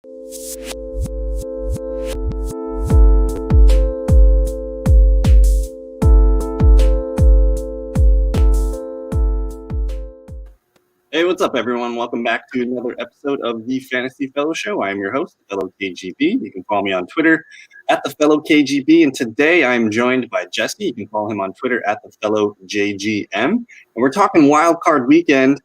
Hey, what's up, everyone? Welcome back to another episode of the Fantasy Fellow Show. I am your host, Fellow KGB. You can follow me on Twitter at the Fellow KGB. And today I'm joined by Jesse. You can follow him on Twitter at the Fellow JGM. And we're talking Wildcard Weekend,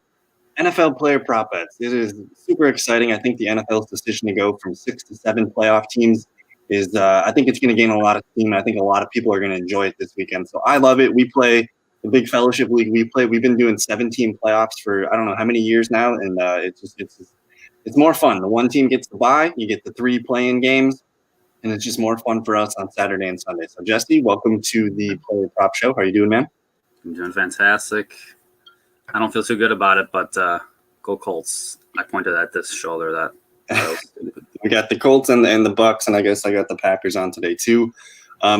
NFL player prop bets. It is super exciting. I think the NFL's decision to go from 6 to 7 playoff teams is, I think it's going to gain a lot of steam. I think a lot of people are going to enjoy it this weekend. So I love it. We play the big fellowship league we've been doing 17 playoffs for I don't know how many years now, and it's more fun. The one team gets the bye, you get the 3 play-in games, and it's just more fun for us on Saturday and Sunday. So Jesse, welcome to the Player Prop Show. How are you doing, man? I'm doing fantastic. I don't feel too good about it, but go Colts. I pointed at this shoulder that we got the Colts and the Bucks, and I guess I got the Packers on today too.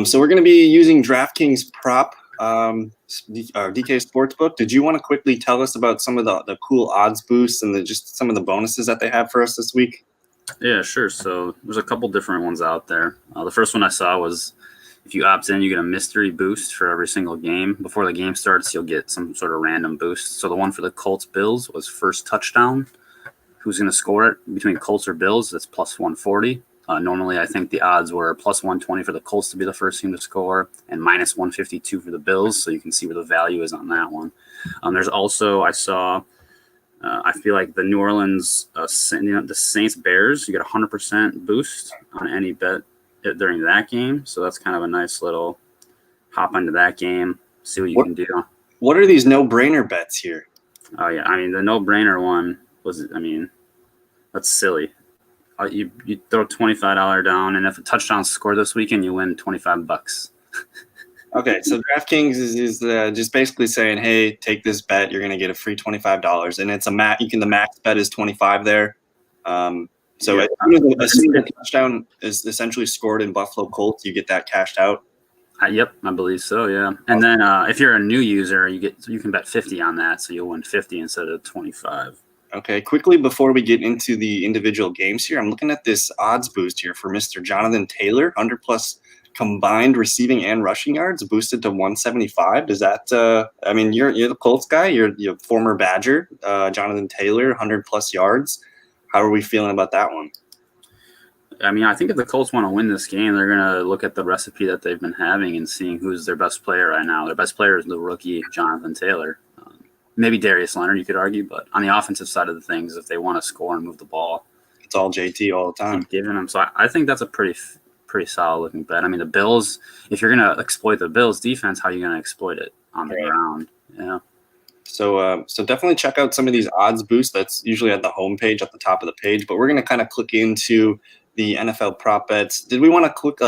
So we're going to be using DraftKings Prop. DK Sportsbook. Did you want to quickly tell us about some of the cool odds boosts and just some of the bonuses that they have for us this week? Yeah, sure. So there's a couple different ones out there. The first one I saw was if you opt in, you get a mystery boost for every single game. Before the game starts, you'll get some sort of random boost. So the one for the Colts Bills was first touchdown. Who's going to score it between Colts or Bills? That's plus 140. Normally, I think the odds were plus 120 for the Colts to be the first team to score and minus 152 for the Bills. So you can see where the value is on that one. There's also, I feel like the New Orleans, the Saints Bears, you get a 100% boost on any bet during that game. So that's kind of a nice little hop into that game, see what you can do. What are these no-brainer bets here? Oh, yeah. I mean, the no-brainer one was, that's silly. You throw $25 down, and if a touchdown's scored this weekend, you win $25. Okay, so DraftKings is just basically saying, hey, take this bet, you're going to get a free $25, and it's the max bet is 25 there. So yeah. As soon as a touchdown is essentially scored in Buffalo Colts, you get that cashed out. Yep, I believe so. Yeah, and then if you're a new user, you can bet 50 on that, so you'll win 50 instead of 25. Okay, quickly before we get into the individual games here, I'm looking at this odds boost here for Mr. Jonathan Taylor, 100+ combined receiving and rushing yards, boosted to 175. Does that? You're the Colts guy. You're former Badger, Jonathan Taylor, 100+ yards. How are we feeling about that one? I think if the Colts want to win this game, they're going to look at the recipe that they've been having and seeing who's their best player right now. Their best player is the rookie Jonathan Taylor. Maybe Darius Leonard, you could argue, but on the offensive side of the things, if they want to score and move the ball, it's all JT all the time. Keep giving them. So I think that's a pretty solid looking bet. I mean, the Bills, if you're going to exploit the Bills defense, how are you going to exploit it on the ground? Yeah. So definitely check out some of these odds boosts. That's usually at the homepage at the top of the page, but we're going to kind of click into the NFL prop bets. Did we want to click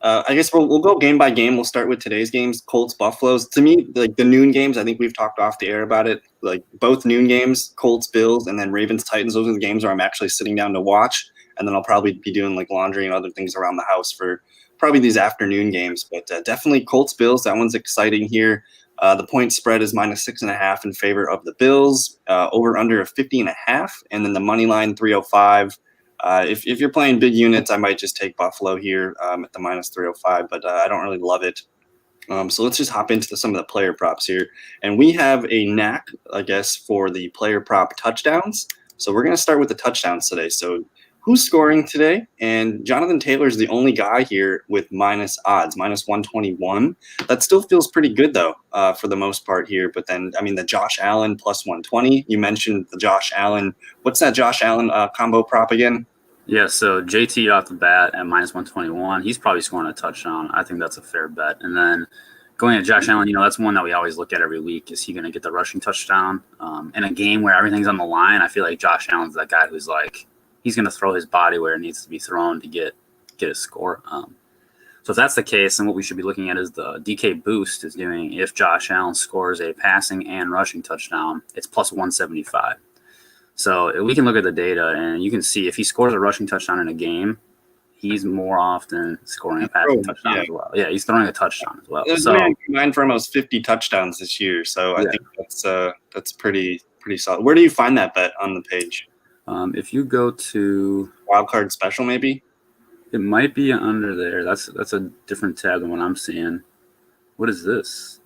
I guess we'll go game by game. We'll start with today's games, Colts, Buffaloes. To me, like the noon games, I think we've talked off the air about it. Like both noon games, Colts, Bills, and then Ravens, Titans. Those are the games where I'm actually sitting down to watch. And then I'll probably be doing like laundry and other things around the house for probably these afternoon games. But definitely Colts, Bills. That one's exciting here. The point spread is minus 6.5 in favor of the Bills. Over under a 50.5, and then the money line 305. If you're playing big units, I might just take Buffalo here at the minus 305, but I don't really love it. So let's just hop into some of the player props here. And we have a knack, I guess, for the player prop touchdowns. So we're going to start with the touchdowns today. So who's scoring today? And Jonathan Taylor is the only guy here with minus odds, minus 121. That still feels pretty good, though, for the most part here. But then, the Josh Allen plus 120. You mentioned the Josh Allen. What's that Josh Allen combo prop again? Yeah, so JT off the bat at minus 121. He's probably scoring a touchdown. I think that's a fair bet. And then going to Josh Allen, that's one that we always look at every week. Is he going to get the rushing touchdown? In a game where everything's on the line, I feel like Josh Allen's that guy who's like, he's going to throw his body where it needs to be thrown to get a score. So if that's the case, then what we should be looking at is the DK boost is doing if Josh Allen scores a passing and rushing touchdown, it's plus 175. So we can look at the data, and you can see if he scores a rushing touchdown in a game, he's more often scoring a passing touchdown as well. Yeah, he's throwing a touchdown as well. There's a man combined for almost 50 touchdowns this year, so I think that's pretty solid. Where do you find that bet on the page? If you go to Wildcard special, maybe. it might be under there. That's a different tab than what I'm seeing. What is this?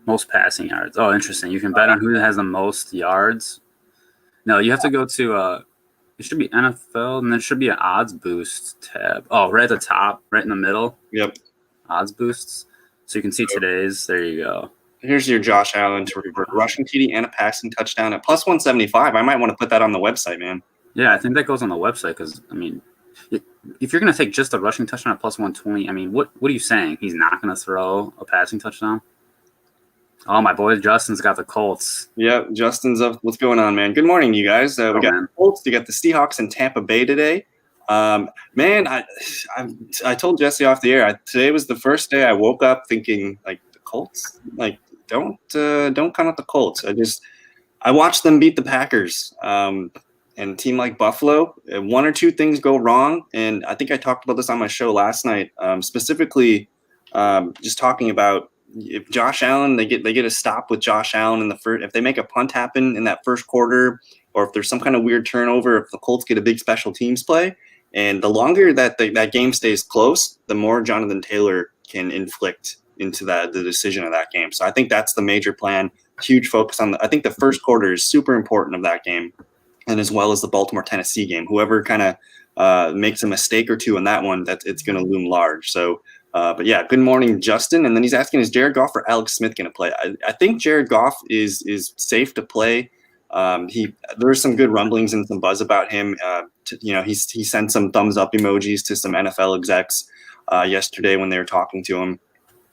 Most passing yards. Oh, interesting. You can bet on who has the most yards. No, you have to go to it should be NFL, and there should be an odds boost tab. Oh, right at the top, right in the middle. Yep. Odds boosts. So you can see today's. There you go. Here's your Josh Allen to rushing TD and a passing touchdown at plus 175. I might want to put that on the website, man. Yeah, I think that goes on the website because, I mean, if you're going to take just a rushing touchdown at plus 120, I mean, what are you saying? He's not going to throw a passing touchdown? Oh, my boy Justin's got the Colts. Yeah, Justin's up. What's going on, man? Good morning, you guys. We got the Colts. You got the Seahawks in Tampa Bay today. Man, I told Jesse off the air. Today was the first day I woke up thinking, like, the Colts? Like, don't count out the Colts. I watched them beat the Packers. And a team like Buffalo, one or two things go wrong. And I think I talked about this on my show last night, specifically just talking about if Josh Allen, they get a stop with Josh Allen in the first, if they make a punt happen in that first quarter, or if there's some kind of weird turnover, if the Colts get a big special teams play, and the longer that that game stays close, the more Jonathan Taylor can inflict into the decision of that game. So I think that's the major plan. Huge focus on I think the first quarter is super important of that game, and as well as the Baltimore-Tennessee game. Whoever kind of makes a mistake or two in that one, it's going to loom large. So, but yeah, good morning, Justin. And then he's asking, is Jared Goff or Alex Smith going to play? I think Jared Goff is safe to play. There's some good rumblings and some buzz about him. He sent some thumbs up emojis to some NFL execs yesterday when they were talking to him.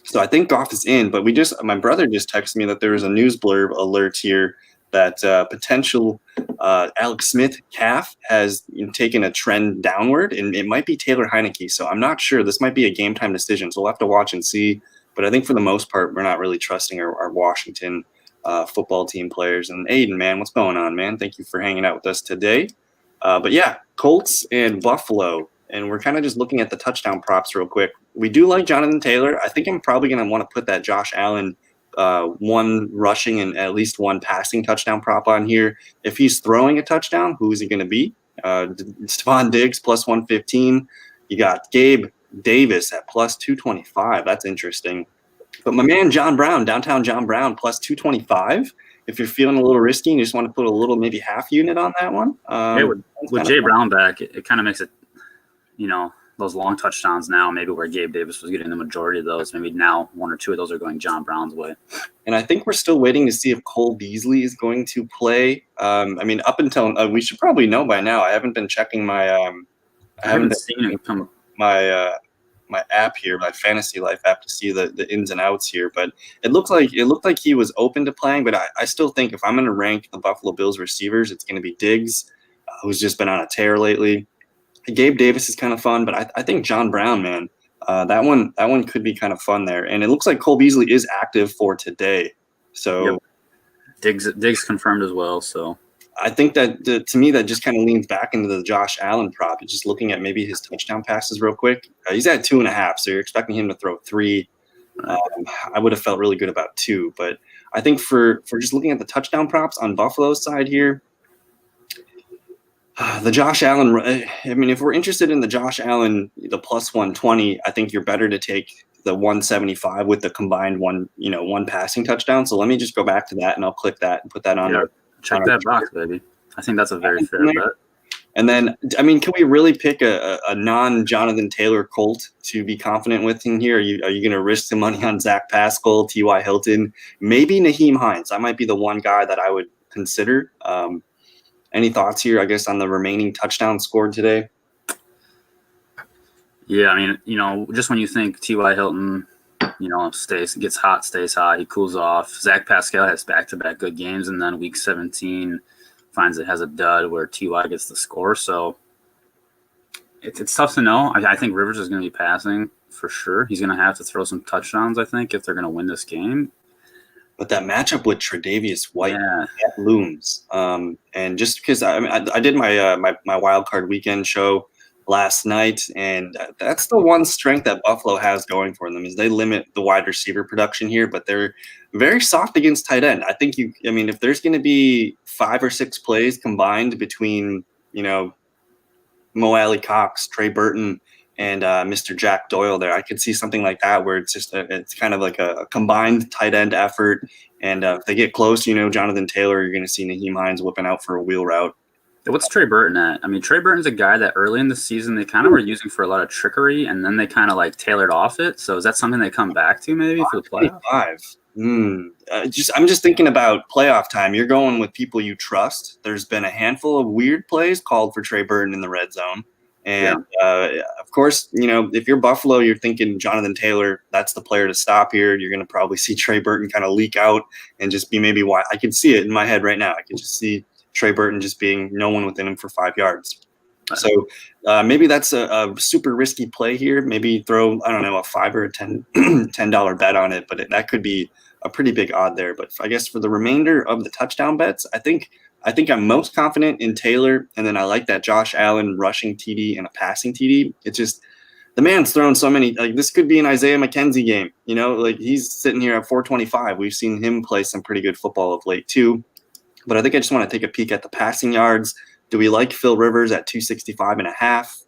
So I think Goff is in, but my brother just texted me that there was a news blurb alert here that potential Alex Smith calf has taken a trend downward, and it might be Taylor Heineke. So I'm not sure. This might be a game time decision. So we'll have to watch and see. But I think for the most part, we're not really trusting our Washington football team players. And Aiden, man, what's going on, man? Thank you for hanging out with us today. But yeah, Colts and Buffalo. And we're kind of just looking at the touchdown props real quick. We do like Jonathan Taylor. I think I'm probably going to want to put that Josh Allen one rushing and at least one passing touchdown prop on here. If he's throwing a touchdown, who is he going to be? Stephon Diggs plus 115. You got Gabe Davis at plus 225. That's interesting. But my man John Brown, downtown John Brown, plus 225. If you're feeling a little risky and you just want to put a little, maybe half unit on that one. With Jay Brown back, it kind of makes it, those long touchdowns now, maybe where Gabe Davis was getting the majority of those, maybe now one or two of those are going John Brown's way. And I think we're still waiting to see if Cole Beasley is going to play. Up until we should probably know by now. I haven't been checking my I haven't seen it come my app here, my Fantasy Life app, to see the ins and outs here. But it looked like he was open to playing. But I still think if I'm going to rank the Buffalo Bills receivers, it's going to be Diggs, who's just been on a tear lately. Gabe Davis is kind of fun, but I think John Brown, man, that one could be kind of fun there. And it looks like Cole Beasley is active for today. So yep. Diggs confirmed as well. So I think that to me that just kind of leans back into the Josh Allen prop. Just looking at maybe his touchdown passes real quick. He's at 2.5, so you're expecting him to throw 3. I would have felt really good about 2, but I think for just looking at the touchdown props on Buffalo's side here, the Josh Allen, if we're interested in the Josh Allen, the plus 120, I think you're better to take the 175 with the combined one passing touchdown. So let me just go back to that and I'll click that and put that on. Yeah, check that box, baby. I think that's a very fair bet. And then, can we really pick a non-Jonathan Taylor Colt to be confident with in here? Are you going to risk some money on Zach Pascal, T.Y. Hilton, maybe Naheem Hines? That might be the one guy that I would consider. Any thoughts here, I guess, on the remaining touchdowns scored today? Yeah, just when you think T.Y. Hilton, gets hot, stays hot, he cools off. Zach Pascal has back-to-back good games, and then week 17 finds it has a dud where T.Y. gets the score. So it's tough to know. I think Rivers is going to be passing for sure. He's going to have to throw some touchdowns, I think, if they're going to win this game. But that matchup with Tre'Davious White, that looms. And just because I did my Wildcard Weekend show last night, and that's the one strength that Buffalo has going for them is they limit the wide receiver production here, but they're very soft against tight end. I think if there's going to be 5 or 6 plays combined between Mo Alley Cox, Trey Burton, and Mr. Jack Doyle there. I could see something like that where it's just it's kind of like a combined tight end effort. And if they get close, Jonathan Taylor, you're going to see Naheem Hines whipping out for a wheel route. What's Trey Burton at? I mean, Trey Burton's a guy that early in the season they kind of were using for a lot of trickery, and then they kind of like tailored off it. So is that something they come back to maybe for the playoffs? I'm just thinking about playoff time. You're going with people you trust. There's been a handful of weird plays called for Trey Burton in the red zone. And, of course, if you're Buffalo, you're thinking Jonathan Taylor, that's the player to stop here. You're going to probably see Trey Burton kind of leak out and just be maybe why. I can see it in my head right now. I can just see Trey Burton just being no one within him for 5 yards. So maybe that's a super risky play here. Maybe throw, I don't know, a $5 or a $10 bet on it, but that could be a pretty big odd there. But I guess for the remainder of the touchdown bets, I think I'm most confident in Taylor, and then I like that Josh Allen rushing TD and a passing TD. It's just the man's thrown so many. Like this could be an Isaiah McKenzie game. Like he's sitting here at 425. We've seen him play some pretty good football of late too. But I think I just want to take a peek at the passing yards. Do we like Phil Rivers at 265.5?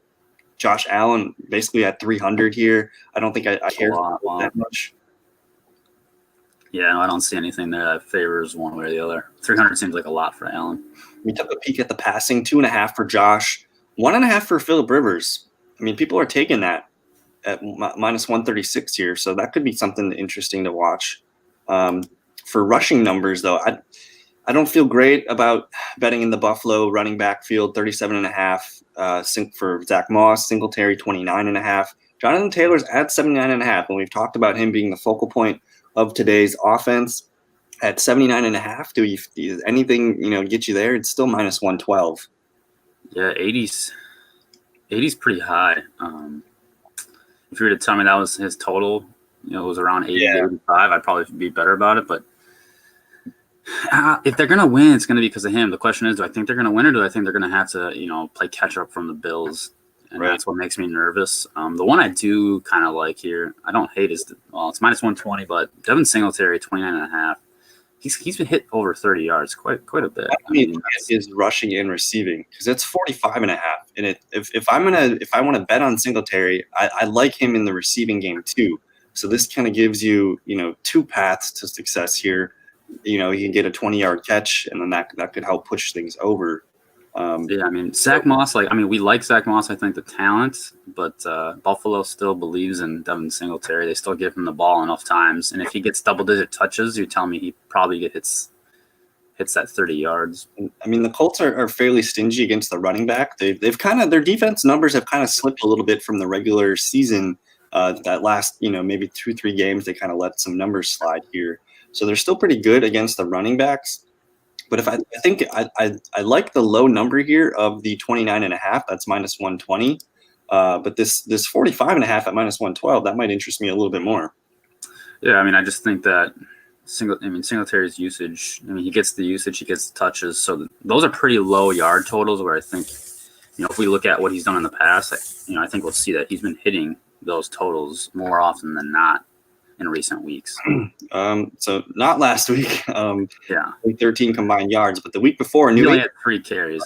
Josh Allen basically at 300 here. I don't think I care that much. Yeah, no, I don't see anything there that favors one way or the other. 300 seems like a lot for Allen. We took a peek at the passing, 2.5 for Josh, 1.5 for Philip Rivers. I mean, people are taking that at minus 136 here, so that could be something interesting to watch. For rushing numbers, though, I don't feel great about betting in the Buffalo running back field, 37.5 for Zach Moss, Singletary 29.5. Jonathan Taylor's at 79.5, and we've talked about him being the focal point of today's offense at 79.5. Does anything get you there? It's still minus 112. Yeah, 80's pretty high. If you were to tell me that was his total, it was around 80 to 85, I'd probably be better about it. But if they're gonna win, it's gonna be because of him. The question is, do I think they're gonna win, or do I think they're gonna have to play catch up from the Bills? And that's what makes me nervous. The one I do kind of like here, I don't hate it's minus 120, but Devin Singletary, 29.5. He's been hit over 30 yards quite a bit. I mean is rushing and receiving because it's 45.5. And if I want to bet on Singletary, I like him in the receiving game too. So this kind of gives you two paths to success here. You can get a 20-yard catch, and then that could help push things over. Zach Moss, we like Zach Moss, I think, the talent, but Buffalo still believes in Devin Singletary. They still give him the ball enough times, and if he gets double-digit touches, you're telling me he probably hits that 30 yards. I mean, the Colts are fairly stingy against the running back. They've kind of their defense numbers have kind of slipped a little bit from the regular season. That last maybe 2-3 games, they kind of let some numbers slide here. So they're still pretty good against the running backs. But if I think I like the low number here of the 29.5, that's minus 120. But this 45.5 at minus 112, that might interest me a little bit more. Yeah, I just think that Singletary's usage, he gets the usage, he gets the touches. So those are pretty low yard totals where I think, if we look at what he's done in the past, I think we'll see that he's been hitting those totals more often than not in recent weeks. So not last week. 13 combined yards, but the week before, he only had 3 carries.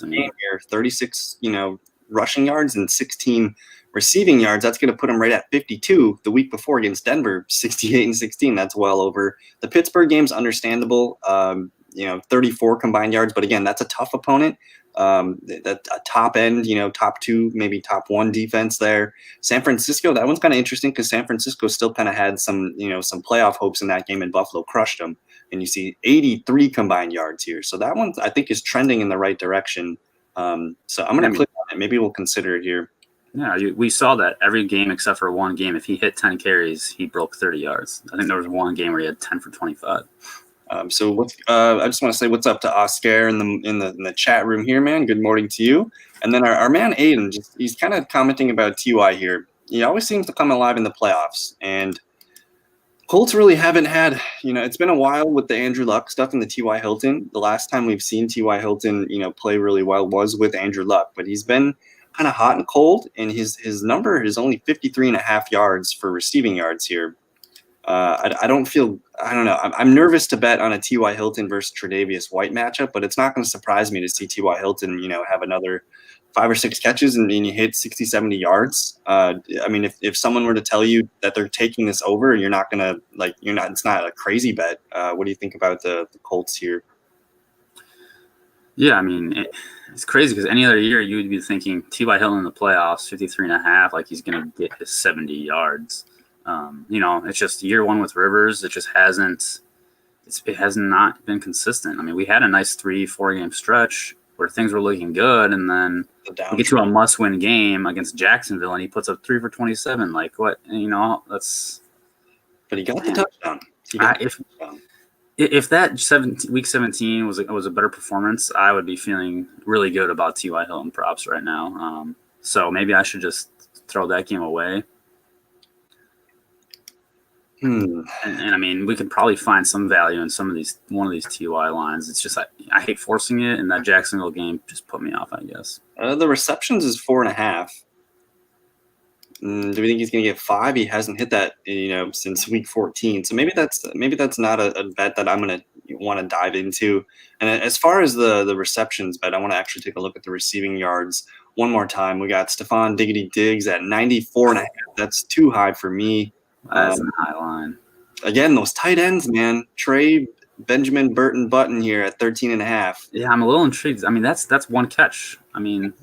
36, rushing yards and 16 receiving yards. That's going to put him right at 52. The week before against Denver, 68 and 16. That's well over. The Pittsburgh game's understandable. 34 combined yards, but again, that's a tough opponent. That a top end, top 2, maybe top 1 defense there. San Francisco, that one's kind of interesting because San Francisco still kind of had some playoff hopes in that game, and Buffalo crushed them. And you see 83 combined yards here. So that one I think is trending in the right direction. So I'm going to click on it. Maybe we'll consider it here. Yeah, we saw that every game except for one game. If he hit 10 carries, he broke 30 yards. I think there was one game where he had 10 for 25. So I just want to say what's up to Oscar in the chat room here, man. Good morning to you. And then our man Aiden, he's kind of commenting about Ty here. He always seems to come alive in the playoffs, and Colts really haven't had. It's been a while with the Andrew Luck stuff and the T.Y. Hilton. The last time we've seen T.Y. Hilton, play really well was with Andrew Luck, but he's been kind of hot and cold, and his number is only 53.5 yards for receiving yards here. I don't know. I'm nervous to bet on a T.Y. Hilton versus Tre'Davious White matchup, but it's not going to surprise me to see T.Y. Hilton, have another 5 or 6 catches and you hit 60, 70 yards. I mean, if someone were to tell you that they're taking this over, you're not gonna it's not a crazy bet. What do you think about the Colts here? Yeah, I mean, it's crazy because any other year you would be thinking T.Y. Hilton in the playoffs, 53.5, like he's going to get his 70 yards. It's just year one with Rivers. It just it has not been consistent. I mean, we had a nice 3-4 game stretch where things were looking good, and then we get to a must-win game against Jacksonville, and he puts up 3 for 27. Like, what? That's. But he got the touchdown. If that week 17 was a better performance, I would be feeling really good about T.Y. Hilton props right now. So maybe I should just throw that game away. And I mean, we could probably find some value in one of these TY lines. It's just I hate forcing it, and that Jacksonville game just put me off, I guess. The receptions is 4.5. Do we think he's going to get 5? He hasn't hit that, since week 14. So maybe that's not a bet that I'm going to want to dive into. And as far as the receptions bet, I want to actually take a look at the receiving yards one more time. We got Stephon Diggs at 94.5. That's too high for me. That's a high line. Again, those tight ends, man. Trey, Benjamin, Burton, Button here at 13.5. Yeah, I'm a little intrigued. I mean, that's one catch. I mean,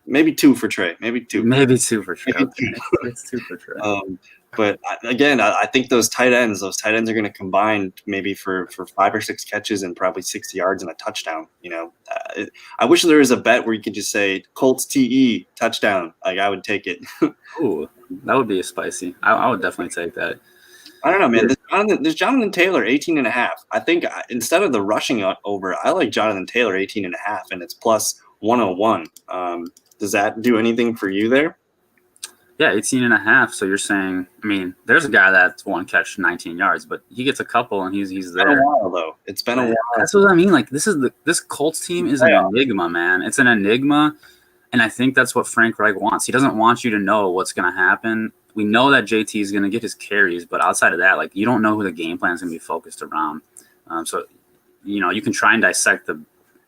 maybe 2 for Trey. Maybe 2. Maybe 2 for Trey. Okay. It's 2 for Trey. But again, I think those tight ends are going to combine maybe for 5 or 6 catches and probably 60 yards and a touchdown. I wish there was a bet where you could just say Colts TE touchdown. Like, I would take it. Ooh, that would be spicy. I would definitely take that. I don't know, man. There's Jonathan Taylor 18.5. I think instead of the rushing over, I like Jonathan Taylor 18.5, and it's plus 101. Does that do anything for you there? Yeah, 18.5. So you're saying, I mean, there's a guy that's one catch 19 yards, but he gets a couple and he's there. It's been a while, though. It's been a while. That's what I mean. Like, this Colts team is an enigma, man. It's an enigma, and I think that's what Frank Reich wants. He doesn't want you to know what's going to happen. We know that JT is going to get his carries, but outside of that, like, you don't know who the game plan is going to be focused around. So, you can try and dissect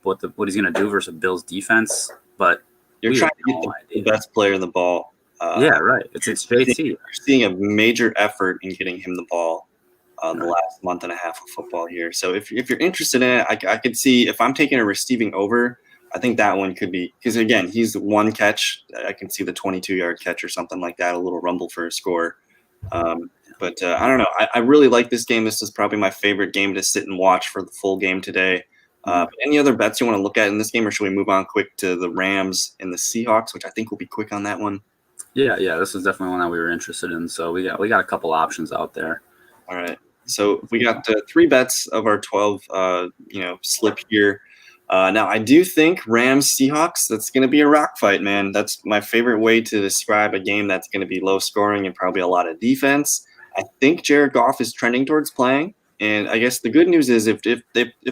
what he's going to do versus Bills defense, but you're trying to get the best player in the ball. Yeah, right. It's JT. You're seeing a major effort in getting him the ball the last month and a half of football here. So if you're interested in it, I could see if I'm taking a receiving over, I think that one could be, because again, he's one catch. I can see the 22-yard catch or something like that, a little rumble for a score. But I don't know. I really like this game. This is probably my favorite game to sit and watch for the full game today. Any other bets you want to look at in this game, or should we move on quick to the Rams and the Seahawks, which I think will be quick on that one? Yeah, this is definitely one that we were interested in. So we got a couple options out there. All right. So we got 3 bets of our 12, slip here. Now, I do think Rams-Seahawks, that's going to be a rock fight, man. That's my favorite way to describe a game that's going to be low scoring and probably a lot of defense. I think Jared Goff is trending towards playing. And I guess the good news is if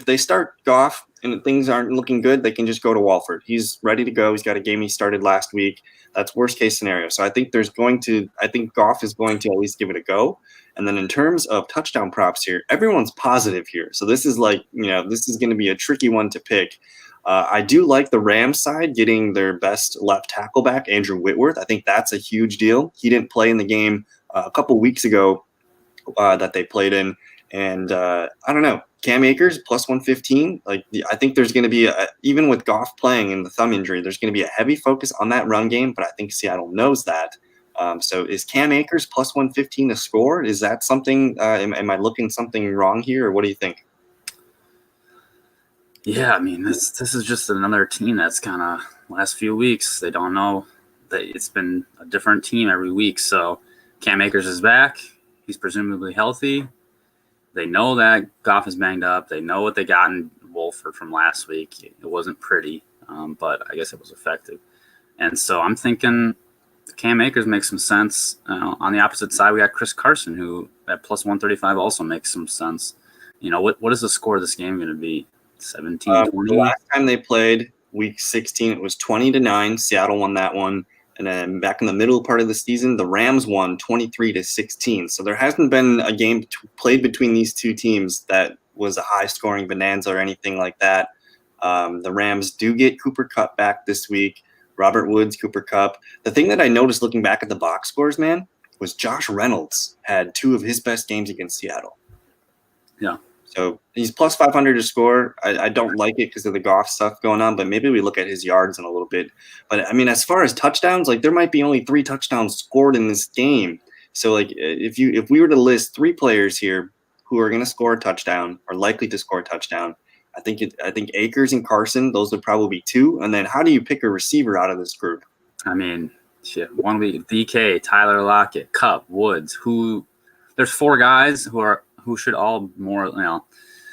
they start Goff and things aren't looking good, they can just go to Walford. He's ready to go. He's got a game he started last week. That's worst case scenario. So I think Goff is going to at least give it a go. And then in terms of touchdown props here, everyone's positive here. So this is this is going to be a tricky one to pick. I do like the Rams side getting their best left tackle back, Andrew Whitworth. I think that's a huge deal. He didn't play in the game a couple weeks ago that they played in. And I don't know, Cam Akers plus 115. I think there's going to be even with Goff playing in the thumb injury, there's going to be a heavy focus on that run game. But I think Seattle knows that. So is Cam Akers plus 115 to score? Is that something? Am I looking something wrong here, or what do you think? Yeah, I mean this is just another team that's kind of last few weeks. They don't know that it's been a different team every week. So Cam Akers is back. He's presumably healthy. They know that Goff is banged up. They know what they got in Wolford from last week. It wasn't pretty, but I guess it was effective. And so I'm thinking Cam Akers makes some sense. On the opposite side, we got Chris Carson, who at plus 135 also makes some sense. What is the score of this game going to be? 17-20? The last time they played, week 16, it was 20-9. Seattle won that one. And then back in the middle part of the season, the Rams won 23-16. So there hasn't been a game played between these two teams that was a high-scoring bonanza or anything like that. The Rams do get Cooper Kupp back this week. Robert Woods, Cooper Kupp. The thing that I noticed looking back at the box scores, man, was Josh Reynolds had 2 of his best games against Seattle. Yeah. So he's plus 500 to score. I don't like it because of the Goff stuff going on, but maybe we look at his yards in a little bit. But I mean, as far as touchdowns, like there might be only 3 touchdowns scored in this game. So like if we were to list 3 players here who are going to score a touchdown or likely to score a touchdown, I think Akers and Carson, those would probably be 2. And then how do you pick a receiver out of this group? I mean, shit. 1 week, DK, Tyler Lockett, Kupp, Woods. There's 4 guys who should all more,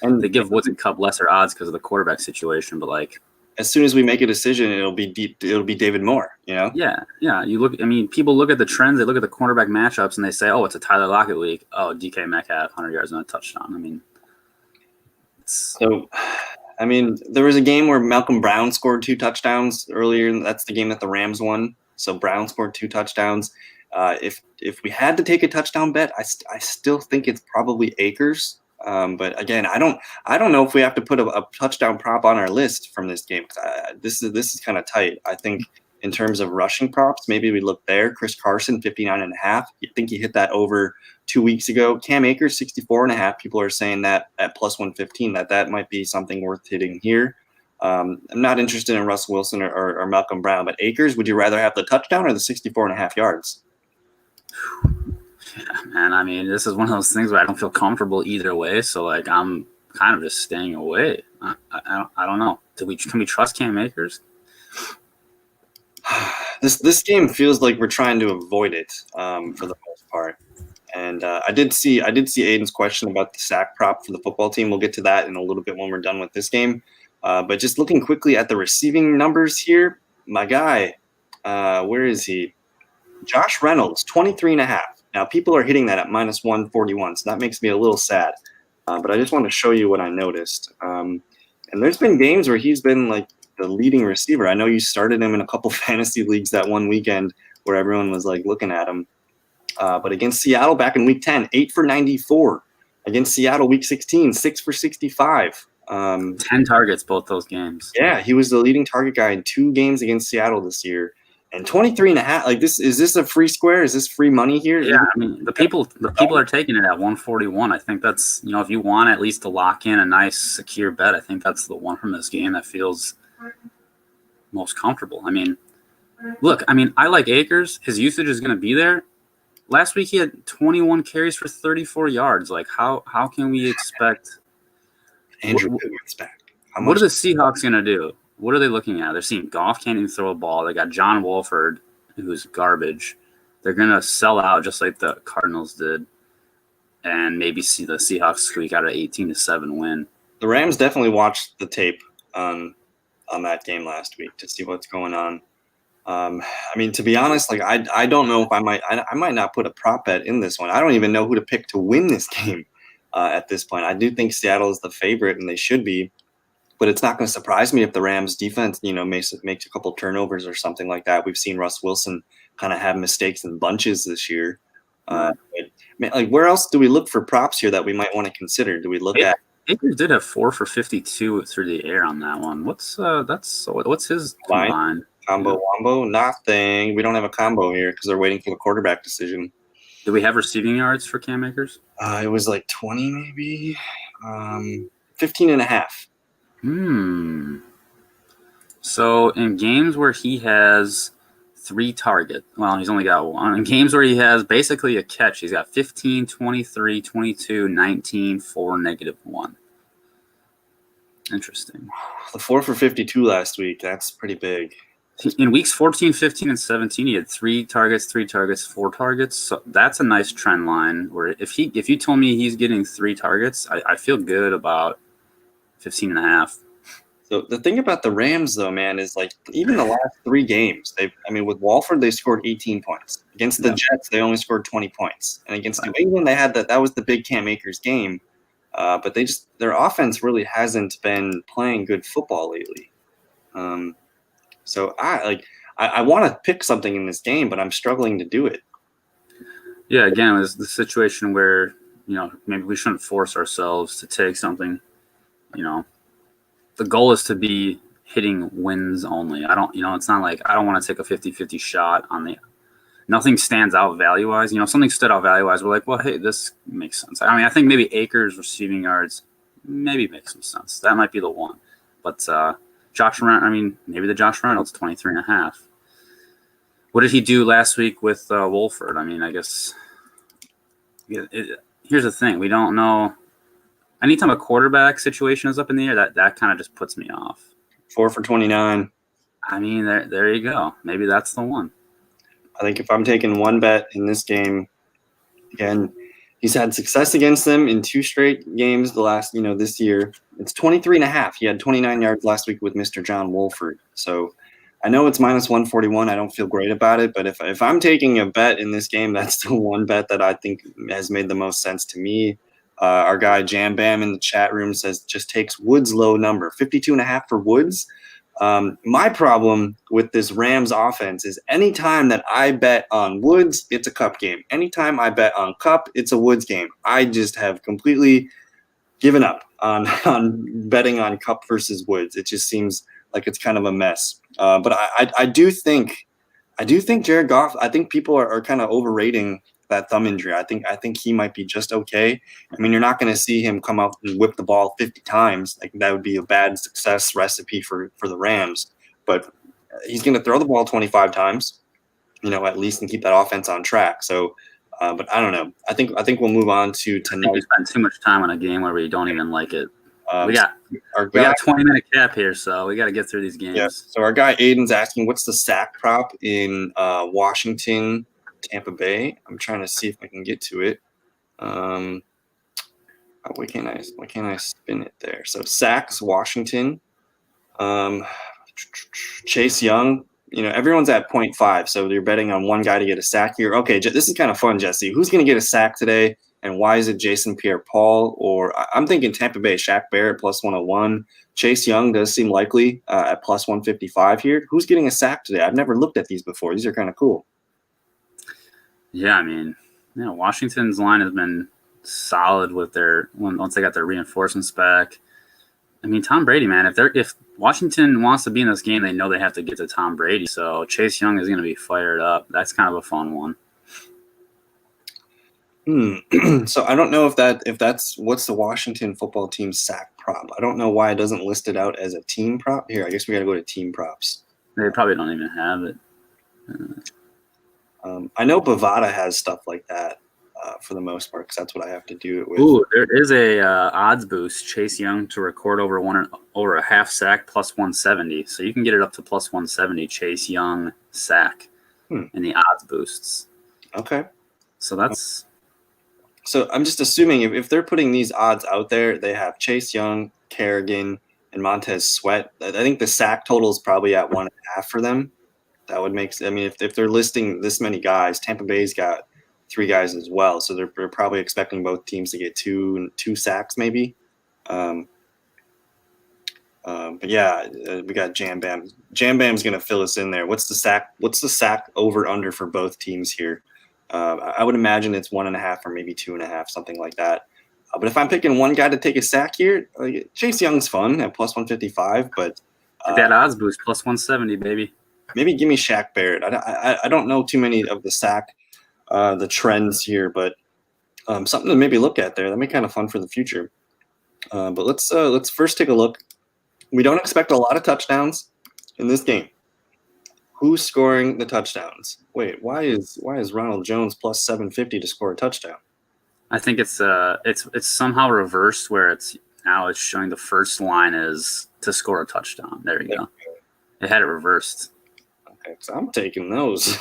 and they give Woods and Kupp lesser odds because of the quarterback situation. But like, as soon as we make a decision, it'll be David Moore. Yeah. You look. I mean, people look at the trends. They look at the cornerback matchups and they say, "Oh, it's a Tyler Lockett week. Oh, DK Metcalf, 100 yards and a touchdown." I mean, there was a game where Malcolm Brown scored 2 touchdowns earlier, and that's the game that the Rams won. So Brown scored 2 touchdowns. If we had to take a touchdown bet, I still think it's probably Akers. But again, I don't know if we have to put a touchdown prop on our list from this game. This is kind of tight. I think in terms of rushing props, maybe we look there. Chris Carson, 59.5. I think he hit that over 2 weeks ago. Cam Akers, 64.5. People are saying that at plus 115 that might be something worth hitting here. I'm not interested in Russell Wilson or Malcolm Brown, but Akers, would you rather have the touchdown or the 64.5 yards? Yeah, man. I mean, this is one of those things where I don't feel comfortable either way. So like, I'm kind of just staying away. I don't know. Can we trust Cam Akers? This game feels like we're trying to avoid it for the most part. And I did see Aiden's question about the sack prop for the football team. We'll get to that in a little bit when we're done with this game. But just looking quickly at the receiving numbers here, my guy, where is he? Josh Reynolds, 23.5. Now, people are hitting that at minus 141, so that makes me a little sad. But I just want to show you what I noticed. And there's been games where he's been like the leading receiver. I know you started him in a couple fantasy leagues that one weekend where everyone was like looking at him. But against Seattle back in week 10, 8 for 94. Against Seattle week 16, 6 for 65. 10 targets both those games. Yeah, he was the leading target guy in 2 games against Seattle this year. And 23.5, like is this a free square? Is this free money here? Yeah, I mean the people are taking it at 141. I think that's, if you want at least to lock in a nice secure bet, I think that's the one from this game that feels most comfortable. I mean, look, I like Akers. His usage is going to be there. Last week he had 21 carries for 34 yards. Like how can we expect Andrew Pittman's back? What are the Seahawks going to do? What are they looking at? They're seeing Goff can't even throw a ball. They got John Wolford, who's garbage. They're going to sell out just like the Cardinals did and maybe see the Seahawks squeak out an 18-7 win. The Rams definitely watched the tape on that game last week to see what's going on. To be honest, like I don't know if I might not put a prop bet in this one. I don't even know who to pick to win this game at this point. I do think Seattle is the favorite, and they should be. But it's not going to surprise me if the Rams defense, makes a couple turnovers or something like that. We've seen Russ Wilson kind of have mistakes in bunches this year. Where else do we look for props here that we might want to consider? Do we look at? Akers did have 4 for 52 through the air on that one. What's his line? Combo wombo? Nothing. We don't have a combo here because they're waiting for the quarterback decision. Do we have receiving yards for Cam Akers? It was like 20 maybe. 15.5. So in games where he has 3 targets, well, he's only got 1. In games where he has basically a catch, he's got 15, 23, 22, 19, 4, -1. Interesting. The 4 for 52 last week, that's pretty big. In weeks 14, 15, and 17, he had 3 targets, 4 targets. So that's a nice trend line where if you told me he's getting 3 targets, I feel good about 15.5. So the thing about the Rams, though, man, is like even the last 3 games, with Walford, they scored 18 points. Against the Jets, they only scored 20 points. And against New England, they had that was the big Cam Akers game. But their offense really hasn't been playing good football lately. So I want to pick something in this game, but I'm struggling to do it. Yeah, again, it's the situation where, maybe we shouldn't force ourselves to take something. The goal is to be hitting wins only. I don't, it's not like I don't want to take a 50-50 shot on the. Nothing stands out value-wise. If something stood out value-wise, we're like, well, hey, this makes sense. I think maybe Akers receiving yards maybe makes some sense. That might be the one. But Josh Reynolds, maybe the Josh Reynolds, 23.5. What did he do last week with Wolford? I guess here's the thing. We don't know. Anytime a quarterback situation is up in the air, that kind of just puts me off. 4 for 29. There you go. Maybe that's the one. I think if I'm taking one bet in this game, again, he's had success against them in 2 straight games the last, this year. It's 23.5. He had 29 yards last week with Mr. John Wolford. So I know it's minus 141. I don't feel great about it. But if I'm taking a bet in this game, that's the one bet that I think has made the most sense to me. Our guy Jam Bam in the chat room says just takes Woods' low number, 52.5 for Woods. My problem with this Rams offense is anytime that I bet on Woods, it's a Cup game. Anytime I bet on Cup, it's a Woods game. I just have completely given up on betting on Cup versus Woods. It just seems like it's kind of a mess. But I do think Jared Goff, I think people are kind of overrating that thumb injury. I think he might be just okay. You're not going to see him come out and whip the ball 50 times. Like that would be a bad success recipe for the Rams. But he's going to throw the ball 25 times, at least, and keep that offense on track. So, but I don't know. I think we'll move on to tonight. I think we spend too much time on a game where we don't even like it. We got a 20-minute cap here, so we got to get through these games. Yeah. So our guy Aiden's asking, what's the sack prop in Washington, Tampa Bay? I'm trying to see if I can get to it. Why can't I spin it there? So sacks Washington. Chase Young. Everyone's at 0.5, so you're betting on one guy to get a sack here. Okay, this is kind of fun, Jesse. Who's going to get a sack today, and why is it Jason Pierre-Paul? Or I'm thinking Tampa Bay, Shaq Barrett plus 101. Chase Young does seem likely at plus 155 here. Who's getting a sack today? I've never looked at these before. These are kind of cool. Yeah, Washington's line has been solid with once they got their reinforcements back. Tom Brady, man, if Washington wants to be in this game, they know they have to get to Tom Brady. So Chase Young is going to be fired up. That's kind of a fun one. So I don't know if that's what's the Washington football team sack prop. I don't know why it doesn't list it out as a team prop. Here, I guess we got to go to team props. They probably don't even have it. I know Bovada has stuff like that for the most part because that's what I have to do it with. Ooh, there is a odds boost. Chase Young to record over a half sack plus 170. So you can get it up to plus 170. Chase Young sack in the odds boosts. Okay. So that's. So I'm just assuming if they're putting these odds out there, they have Chase Young, Kerrigan, and Montez Sweat. I think the sack total is probably at 1.5 for them. That would make. If they're listing this many guys, Tampa Bay's got 3 guys as well, so they're probably expecting both teams to get two sacks maybe. But yeah, we got Jam Bam. Jam Bam's going to fill us in there. What's the sack over under for both teams here? I would imagine it's 1.5 or maybe 2.5, something like that. But if I'm picking one guy to take a sack here, Chase Young's fun at plus 155, but that odds boost plus 170, baby. Maybe give me Shaq Barrett. I don't know too many of the sack the trends here, but something to maybe look at there. That'd be kind of fun for the future. But let's first take a look. We don't expect a lot of touchdowns in this game. Who's scoring the touchdowns? Wait, why is Ronald Jones plus 750 to score a touchdown? I think it's somehow reversed where it's showing the first line is to score a touchdown. There you go. It had it reversed. Okay, so I'm taking those.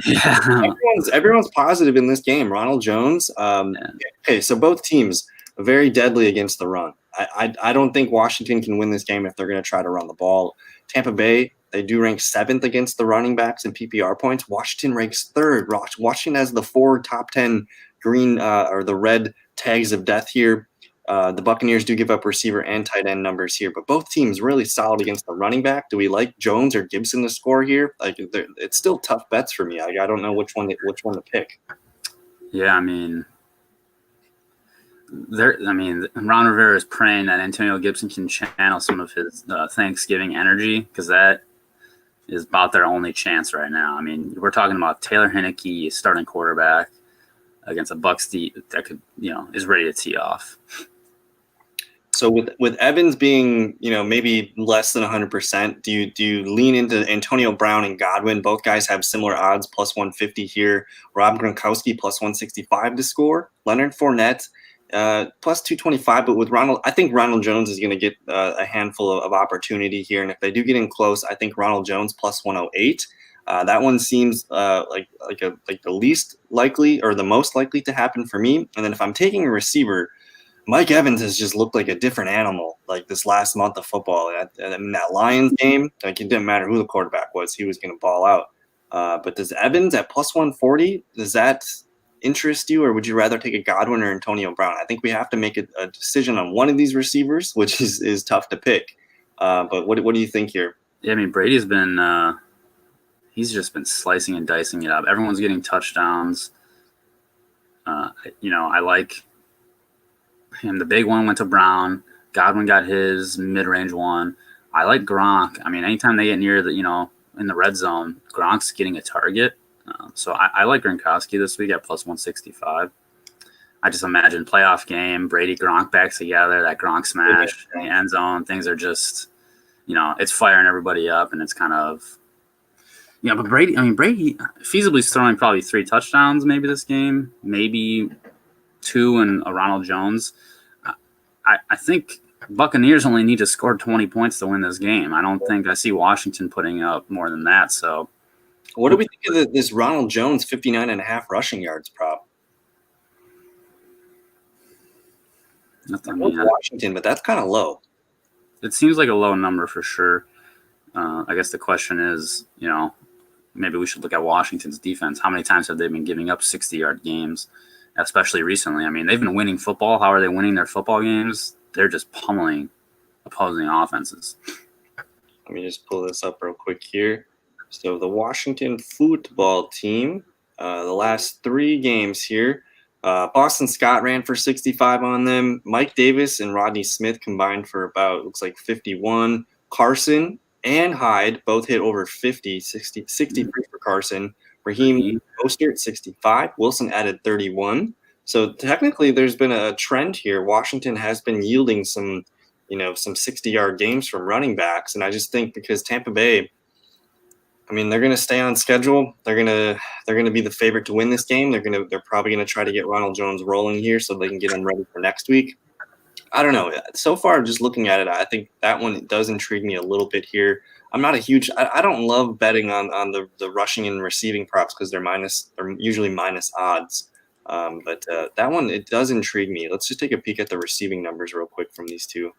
Yeah. Everyone's positive in this game. Ronald Jones. Okay, so both teams very deadly against the run. I don't think Washington can win this game if they're going to try to run the ball. Tampa Bay, they do rank 7th against the running backs in PPR points. Washington ranks 3rd. Washington has the 4 top 10 green or the red tags of death here. The Buccaneers do give up receiver and tight end numbers here, but both teams really solid against the running back. Do we like Jones or Gibson to score here? It's still tough bets for me. I don't know which one to pick. Yeah, Ron Rivera is praying that Antonio Gibson can channel some of his Thanksgiving energy, because that is about their only chance right now. I mean, we're talking about Taylor Heinicke, starting quarterback, against a Bucs that could, is ready to tee off. So with Evans being, maybe less than 100%, do you lean into Antonio Brown and Godwin? Both guys have similar odds, plus 150 here. Rob Gronkowski plus 165 to score. Leonard Fournette plus 225. But with Ronald, I think Ronald Jones is going to get a handful of opportunity here, and if they do get in close, I think Ronald Jones plus 108. That one seems like the least likely or the most likely to happen for me. And then if I'm taking a receiver, Mike Evans has just looked like a different animal like this last month of football. In that Lions game, like, it didn't matter who the quarterback was, he was going to ball out. But does Evans at plus 140, does that interest you, or would you rather take a Godwin or Antonio Brown? I think we have to make a decision on one of these receivers, which is tough to pick. But what do you think here? Yeah, I mean, Brady's been he's just been slicing and dicing it up. Everyone's getting touchdowns. I like him. The big one went to Brown. Godwin got his mid-range one. I like Gronk. I mean, anytime they get near the, in the red zone, Gronk's getting a target. So I like Gronkowski this week at plus 165. I just imagine playoff game, Brady, Gronk back together, that Gronk smash in the end zone. Things are just, it's firing everybody up, and it's kind of, but Brady feasibly is throwing probably 3 touchdowns maybe this game, maybe 2 and a Ronald Jones. I think Buccaneers only need to score 20 points to win this game. I don't think I see Washington putting up more than that. So, what do we think of this Ronald Jones 59.5 rushing yards prop? Washington, but that's kind of low. It seems like a low number for sure. I guess the question is, maybe we should look at Washington's defense. How many times have they been giving up 60-yard games? Especially recently. I mean, they've been winning football. How are they winning their football games? They're just pummeling opposing offenses. Let me just pull this up real quick here. So the Washington football team, the last 3 games here, Boston Scott ran for 65 on them. Mike Davis and Rodney Smith combined for about, looks like 51. Carson and Hyde both hit over 50, 63 for Carson. Raheem Mostert, 65. Wilson added 31. So technically there's been a trend here. Washington has been yielding some 60-yard games from running backs. And I just think because Tampa Bay, I mean, they're going to stay on schedule. They're going to be the favorite to win this game. They're probably going to try to get Ronald Jones rolling here so they can get him ready for next week. I don't know. So far, just looking at it, I think that one does intrigue me a little bit here. I'm not a huge – I don't love betting on the rushing and receiving props because they're usually minus odds. But that one, it does intrigue me. Let's just take a peek at the receiving numbers real quick from these two.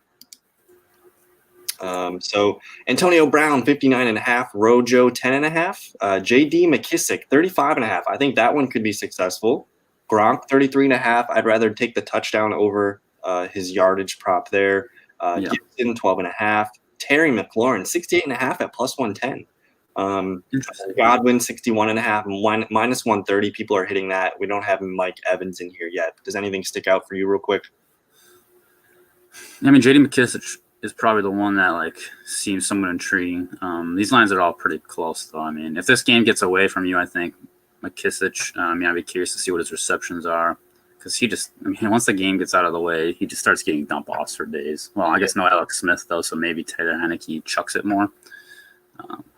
So Antonio Brown, 59.5, Rojo, 10.5, J.D. McKissick, 35.5. I think that one could be successful. Gronk, 33.5. I'd rather take the touchdown over his yardage prop there. Gibson, 12.5. Terry McLaurin, 68.5 at plus 110. Godwin, 61.5, minus 130. People are hitting that. We don't have Mike Evans in here yet. Does anything stick out for you real quick? I mean, J.D. McKissick is probably the one that seems somewhat intriguing. These lines are all pretty close, though. I mean, if this game gets away from you, I think McKissick. I'd be curious to see what his receptions are, because once the game gets out of the way, he just starts getting dump offs for days. Well, I guess no Alex Smith though, so maybe Taylor Heinicke chucks it more.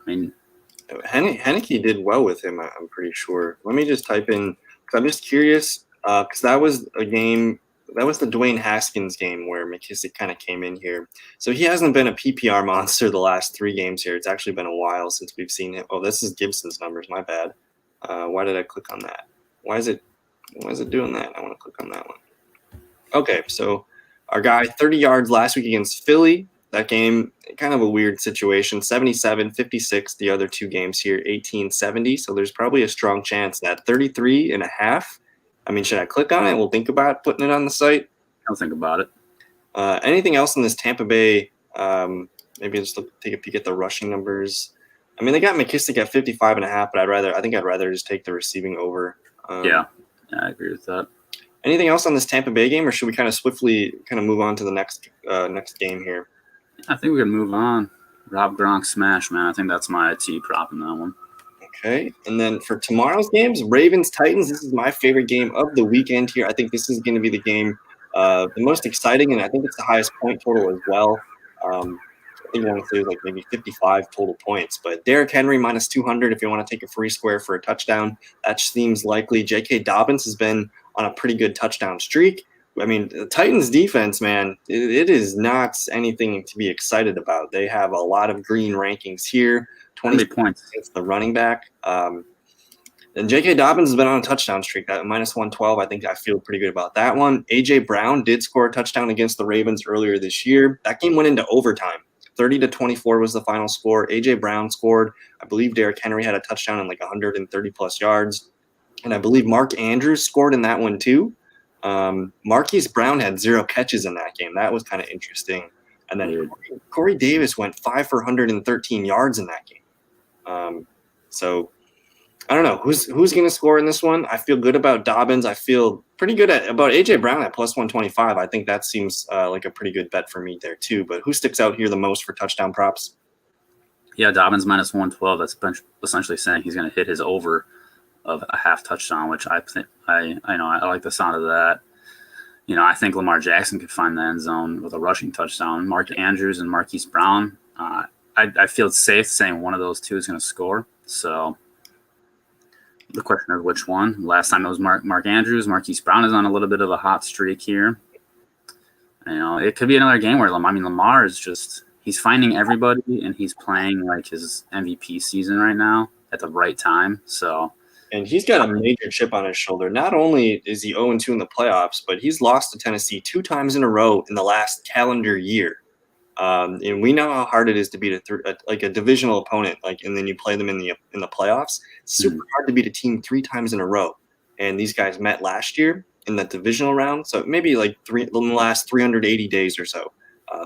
Heinicke did well with him. I'm pretty sure. Let me just type in, because I'm just curious, because that was a game. That was the Dwayne Haskins game where McKissick kind of came in here. So he hasn't been a PPR monster the last 3 games here. It's actually been a while since we've seen him. Oh, this is Gibson's numbers. My bad. Why did I click on that? Why is it doing that? I want to click on that one. Okay, so our guy, 30 yards last week against Philly. That game, kind of a weird situation. 77, 56, the other 2 games here, 18, 70. So there's probably a strong chance that 33.5. I mean, should I click on it? We'll think about putting it on the site. I'll think about it. Anything else in this Tampa Bay? Maybe just take a peek at the rushing numbers. I mean, they got McKissick at 55.5, but I think I'd rather just take the receiving over. Yeah, I agree with that. Anything else on this Tampa Bay game, or should we kind of swiftly kind of move on to the next game here? I think we can move on. Rob Gronk smash, man. I think that's my T prop in that one. Okay, and then for tomorrow's games, Ravens-Titans, this is my favorite game of the weekend here. I think this is going to be the game the most exciting, and I think it's the highest point total as well. I think I want to say it was like maybe 55 total points. But Derrick Henry minus 200 if you want to take a free square for a touchdown. That seems likely. J.K. Dobbins has been on a pretty good touchdown streak. I mean, the Titans defense, man, it is not anything to be excited about. They have a lot of green rankings here. 20 points against the running back. And J.K. Dobbins has been on a touchdown streak. That minus 112, I think I feel pretty good about that one. A.J. Brown did score a touchdown against the Ravens earlier this year. That game went into overtime. 30-24 was the final score. A.J. Brown scored. I believe Derrick Henry had a touchdown and like 130-plus yards. And I believe Mark Andrews scored in that one too. Marquise Brown had 0 catches in that game. That was kind of interesting. And then Corey Davis went 5 for 113 yards in that game. So I don't know who's going to score in this one. I feel good about Dobbins. I feel pretty good about A.J. Brown at plus 125. I think that seems like a pretty good bet for me there too. But who sticks out here the most for touchdown props? Yeah, Dobbins minus 112. That's essentially saying he's going to hit his over of a half touchdown, which I think I like the sound of that. You know, I think Lamar Jackson could find the end zone with a rushing touchdown. Mark Andrews and Marquise Brown. I feel it's safe saying one of those two is going to score. So the question is which one. Last time it was Mark Andrews. Marquise Brown is on a little bit of a hot streak here. You know, it could be another game where Lamar is just he's finding everybody and he's playing like his MVP season right now at the right time. So. And he's got a major chip on his shoulder. Not only is he 0-2 in the playoffs, but he's lost to Tennessee 2 times in a row in the last calendar year. And we know how hard it is to beat a divisional opponent, and then you play them in the playoffs. It's super hard to beat a team 3 times in a row. And these guys met last year in the divisional round, so maybe in the last 380 days or so,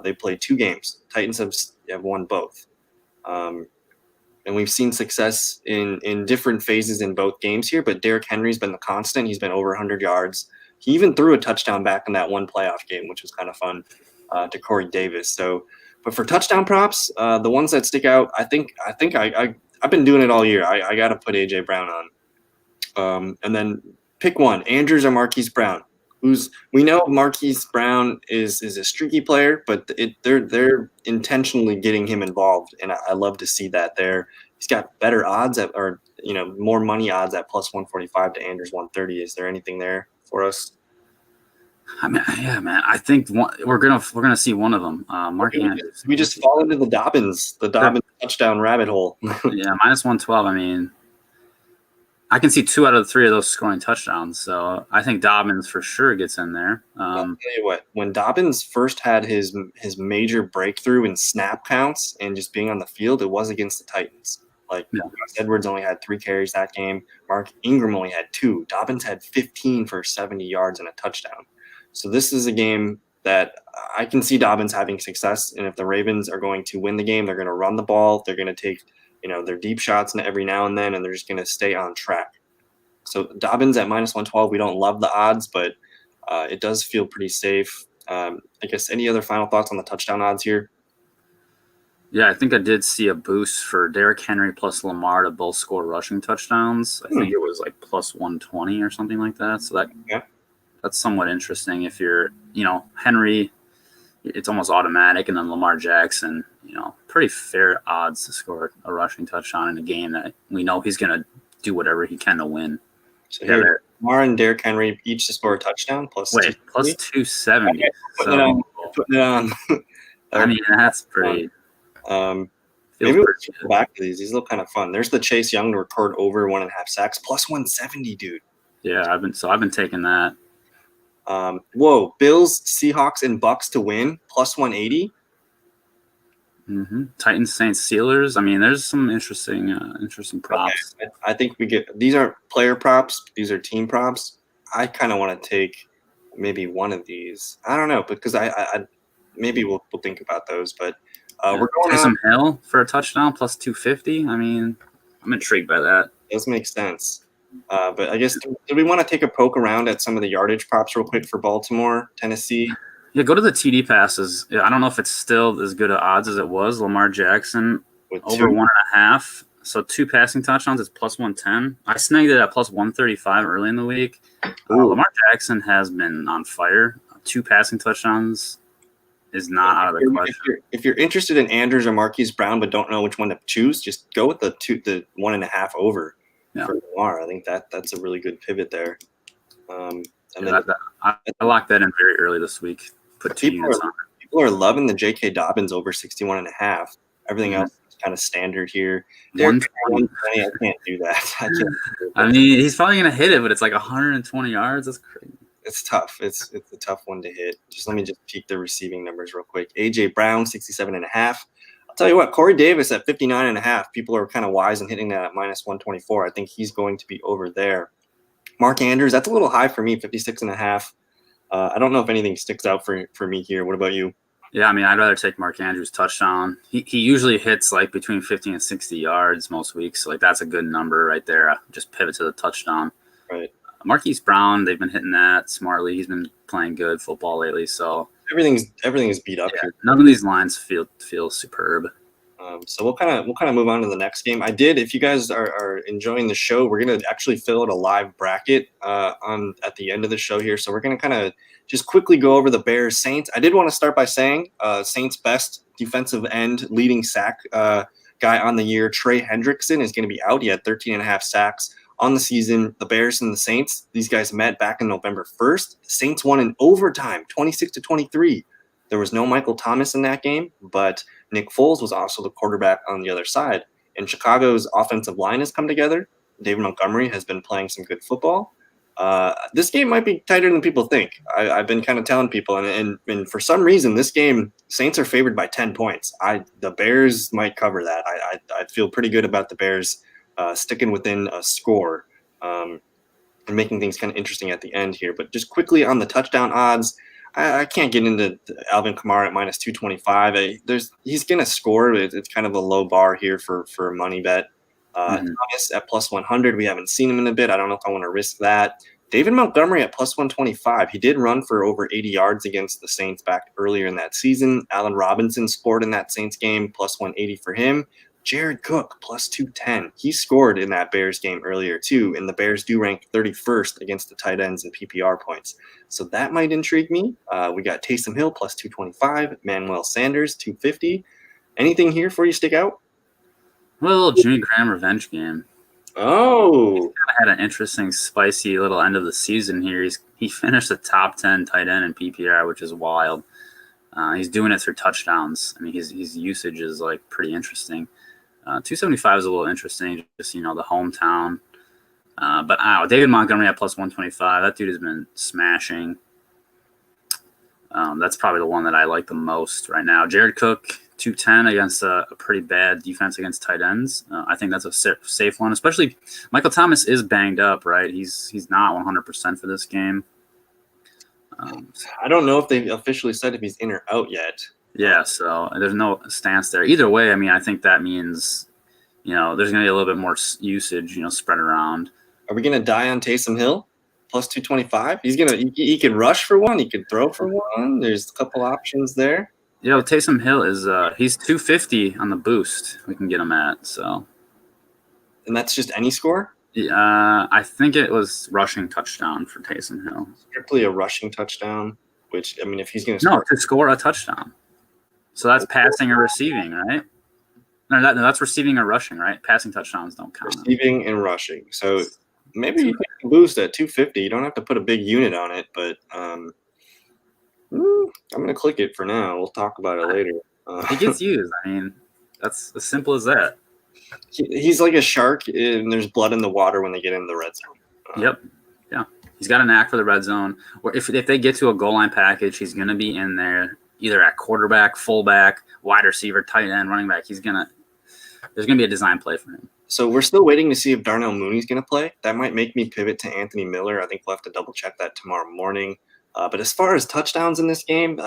they played 2 games. Titans have won both. And we've seen success in different phases in both games here, but Derrick Henry's been the constant. He's been over 100 yards. He even threw a touchdown back in that one playoff game, which was kind of fun, to Corey Davis. So, but for touchdown props, the ones that stick out, I think I've been doing it all year. I got to put A.J. Brown on. And then pick one, Andrews or Marquise Brown. We know Marquise Brown is a streaky player, but they're intentionally getting him involved, and I love to see that there. He's got better odds more money odds at plus 145 to Andrews 130. Is there anything there for us? I mean, yeah, man. I think we're gonna see one of them. Mark Andrews. We just fall into the Dobbins touchdown rabbit hole. Yeah, minus 112. I mean, I can see 2 out of the 3 of those scoring touchdowns. So I think Dobbins for sure gets in there. I'll tell you what, when Dobbins first had his major breakthrough in snap counts and just being on the field, it was against the Titans. Edwards only had 3 carries that game. Mark Ingram only had 2. Dobbins had 15 for 70 yards and a touchdown. So this is a game that I can see Dobbins having success. And if the Ravens are going to win the game, they're going to run the ball. They're going to take their deep shots every now and then, and they're just going to stay on track. So Dobbins at minus 112, we don't love the odds, but it does feel pretty safe. I guess any other final thoughts on the touchdown odds here? Yeah, I think I did see a boost for Derrick Henry plus Lamar to both score rushing touchdowns. I think it was like plus 120 or something like that. So that's somewhat interesting. If you're, Henry, it's almost automatic, and then Lamar Jackson, pretty fair odds to score a rushing touchdown in a game that we know he's going to do whatever he can to win. So here, Lamar and Derrick Henry each to score a touchdown plus 270. Putting it on. I mean, that's pretty. Maybe we'll go back to these. These look kind of fun. There's the Chase Young to record over 1.5 sacks plus 170, dude. Yeah, I've been taking that. Bills, Seahawks, and Bucks to win plus 180. Titans, Saints, Steelers. I mean, there's some interesting props. Okay. I think these aren't player props. These are team props. I kind of want to take maybe one of these. I don't know, because I maybe we'll think about those. But we're going Taysom Hill for a touchdown plus 250. I mean, I'm intrigued by that. Does make sense. But I guess, do we want to take a poke around at some of the yardage props real quick for Baltimore, Tennessee? Yeah, go to the TD passes. Yeah, I don't know if it's still as good of odds as it was. Lamar Jackson With over two? 1.5. So 2 passing touchdowns, it's plus 110. I snagged it at plus 135 early in the week. Lamar Jackson has been on fire. 2 passing touchdowns is not out of the question. If you're interested in Andrews or Marquise Brown but don't know which one to choose, just go with the 1.5 over for Lamar. I think that's a really good pivot there. I locked that in very early this week. Put 2 units on it. People are loving the J.K. Dobbins over 61.5. Everything else is kind of standard here. 120. I can't do that. I mean, he's probably going to hit it, but it's like 120 yards. That's crazy. It's tough. It's a tough one to hit. Let me peek the receiving numbers real quick. A.J. Brown, 67.5. I'll tell you what, Corey Davis at 59.5. People are kind of wise in hitting that at minus 124. I think he's going to be over there. Mark Andrews, that's a little high for me, 56.5. I don't know if anything sticks out for me here. What about you? Yeah, I mean, I'd rather take Mark Andrews' touchdown. He usually hits like between 50 and 60 yards most weeks. So, like, that's a good number right there. Just pivot to the touchdown. Right. Marquise Brown, they've been hitting that smartly. He's been playing good football lately. So everything's beat up here. None of these lines feel superb. So we'll kind of move on to the next game. If you guys are enjoying the show, we're gonna actually fill out a live bracket at the end of the show here. So we're gonna kind of just quickly go over the Bears Saints. I did want to start by saying Saints' best defensive end leading sack guy on the year, Trey Hendrickson, is going to be out. He had 13.5 sacks on the season. The Bears and the Saints, these guys met back in November 1st. The Saints won in overtime, 26-23. There was no Michael Thomas in that game, but Nick Foles was also the quarterback on the other side. And Chicago's offensive line has come together. David Montgomery has been playing some good football. This game might be tighter than people think. I've been kind of telling people, and for some reason, this game, Saints are favored by 10 points. The Bears might cover that. I feel pretty good about the Bears sticking within a score and making things kind of interesting at the end here. But just quickly on the touchdown odds, I can't get into Alvin Kamara at minus 225. He's going to score. It's kind of a low bar here for a money bet. Thomas at plus 100. We haven't seen him in a bit. I don't know if I want to risk that. David Montgomery at plus 125. He did run for over 80 yards against the Saints back earlier in that season. Allen Robinson scored in that Saints game, plus 180 for him. Jared Cook, plus 210. He scored in that Bears game earlier, too, and the Bears do rank 31st against the tight ends in PPR points. So that might intrigue me. We got Taysom Hill, plus 225. Manuel Sanders, 250. Anything here for you stick out? A little Jimmy Graham revenge game. Oh. He's kind of had an interesting, spicy little end of the season here. He finished the top 10 tight end in PPR, which is wild. He's doing it through touchdowns. I mean, his usage is, like, pretty interesting. 275 is a little interesting, just, the hometown. But David Montgomery at plus 125. That dude has been smashing. That's probably the one that I like the most right now. Jared Cook, 210 against a pretty bad defense against tight ends. I think that's a safe one, especially Michael Thomas is banged up, right? He's not 100% for this game. I don't know if they officially said if he's in or out yet. Yeah, so there's no stance there. Either way, I mean, I think that means, there's going to be a little bit more usage, spread around. Are we going to die on Taysom Hill? Plus 225? He can rush for one. He can throw for one. There's a couple options there. Taysom Hill is he's 250 on the boost we can get him at. So, and that's just any score? I think it was rushing touchdown for Taysom Hill. Strictly a rushing touchdown, which, I mean, if he's going to to score a touchdown. So that's passing or receiving, right? No, that's receiving or rushing, right? Passing touchdowns don't count. Receiving and rushing. So maybe you can boost at 250. You don't have to put a big unit on it, but I'm going to click it for now. We'll talk about it later. It gets used. I mean, that's as simple as that. He's like a shark, and there's blood in the water when they get in the red zone. Yep. Yeah. He's got a knack for the red zone. Or if they get to a goal line package, he's going to be in there. Either at quarterback, fullback, wide receiver, tight end, running back. There's going to be a design play for him. So we're still waiting to see if Darnell Mooney's going to play. That might make me pivot to Anthony Miller. I think we'll have to double check that tomorrow morning. But as far as touchdowns in this game,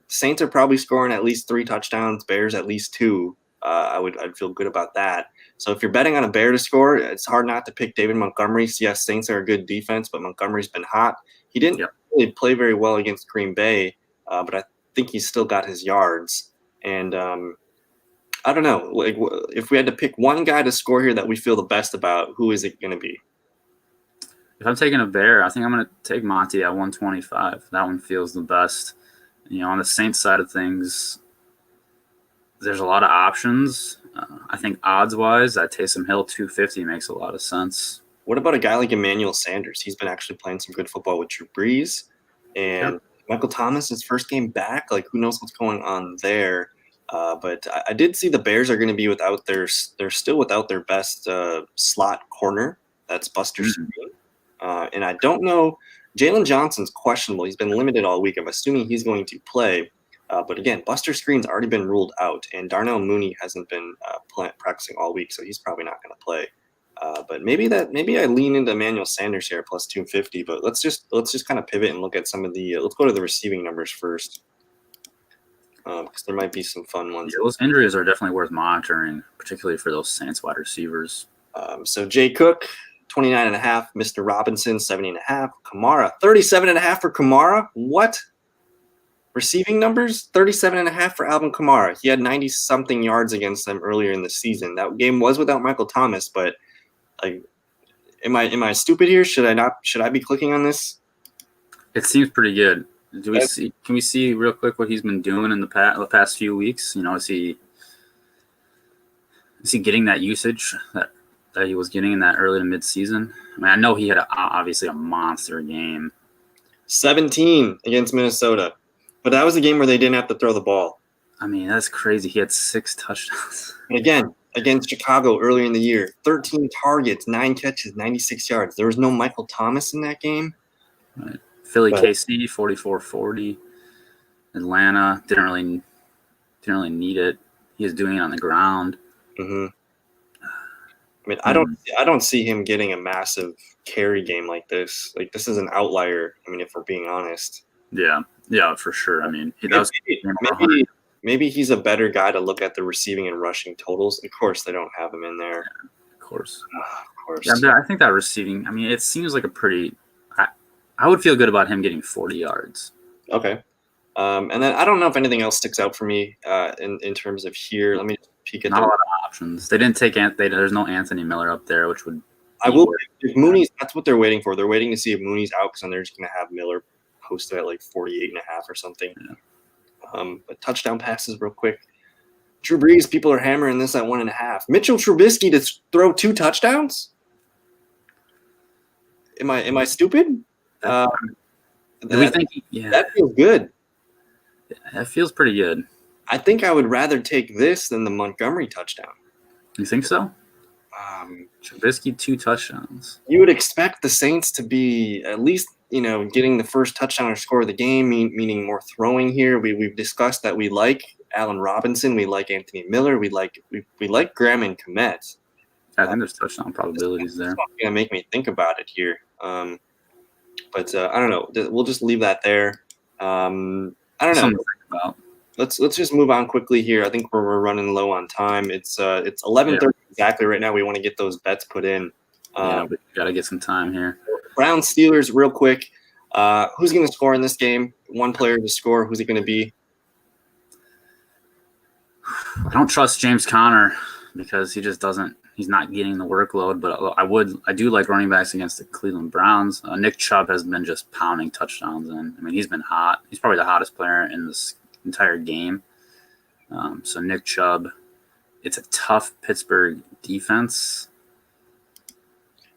Saints are probably scoring at least 3 touchdowns, Bears at least 2. I'd feel good about that. So if you're betting on a Bear to score, it's hard not to pick David Montgomery. Yes, Saints are a good defense, but Montgomery's been hot. He didn't really play very well against Green Bay, but I think he's still got his yards. And I don't know. Like, if we had to pick one guy to score here that we feel the best about, who is it going to be? If I'm taking a Bear, I think I'm going to take Monty at 125. That one feels the best. On the Saints side of things, there's a lot of options. I think odds-wise, that Taysom Hill 250 makes a lot of sense. What about a guy like Emmanuel Sanders? He's been actually playing some good football with Drew Brees. And Michael Thomas, his first game back. Like, who knows what's going on there? But I did see the Bears are going to be without they're still without their best slot corner. That's Buster Skrine. And I don't know. Jalen Johnson's questionable. He's been limited all week. I'm assuming he's going to play. But again, Buster Skrine's already been ruled out, and Darnell Mooney hasn't been practicing all week, so he's probably not going to play. But maybe I lean into Emmanuel Sanders here plus 250. But let's just kind of pivot and look at some of the. Let's go to the receiving numbers first, because there might be some fun ones. Yeah, those injuries are definitely worth monitoring, particularly for those Saints wide receivers. So Jay Cook, 29.5. Mr. Robinson, 70.5. Kamara, 37.5 for Kamara. What? Receiving numbers, 37.5 for Alvin Kamara. He had 90-something yards against them earlier in the season. That game was without Michael Thomas, but like, am I stupid here? Should I be clicking on this? It seems pretty good. Can we see real quick what he's been doing in the past few weeks? Is he getting that usage that he was getting in that early to mid-season? I mean, I know he had obviously a monster game. 17 against Minnesota. But that was a game where they didn't have to throw the ball. I mean, that's crazy. He had 6 touchdowns. And again, against Chicago earlier in the year, 13 targets, 9 catches, 96 yards. There was no Michael Thomas in that game. Right. Philly, KC, 44-40. Atlanta didn't really need it. He was doing it on the ground. Mm-hmm. I mean, I don't see him getting a massive carry game like this. Like, this is an outlier. I mean, if we're being honest. Yeah, for sure. I mean, maybe he's a better guy to look at the receiving and rushing totals. Of course, they don't have him in there. Yeah, of course. Yeah, I think that receiving. I mean, it seems like a pretty. I would feel good about him getting 40 yards. Okay, and then I don't know if anything else sticks out for me in terms of here. Let me peek at. Not a lot of options. They didn't take there's no Anthony Miller up there, which would. I will. If Mooney's, that's what they're waiting for. They're waiting to see if Mooney's out, because then they're just going to have Miller posted at like 48.5 or something. Yeah. But touchdown passes real quick. Drew Brees, people are hammering this at 1.5. Mitchell Trubisky to throw 2 touchdowns? Am I stupid? Do we think? That feels good. That feels pretty good. I think I would rather take this than the Montgomery touchdown. You think so? Trubisky 2 touchdowns. You would expect the Saints to be at least, getting the first touchdown or score of the game, meaning more throwing here. We've discussed that we like Allen Robinson, we like Anthony Miller, we like Graham and Kmet. I think there's touchdown probabilities there. It's not going to make me think about it here. But I don't know. We'll just leave that there. I don't know. Something to think about. Let's just move on quickly here. I think we're running low on time. It's 11:30 exactly right now. We want to get those bets put in. But we got to get some time here. Browns Steelers real quick. Who's going to score in this game? One player to score. Who's it going to be? I don't trust James Conner because he just doesn't. He's not getting the workload. But I do like running backs against the Cleveland Browns. Nick Chubb has been just pounding touchdowns in. I mean, he's been hot. He's probably the hottest player in this entire game. So Nick Chubb. It's a tough Pittsburgh defense.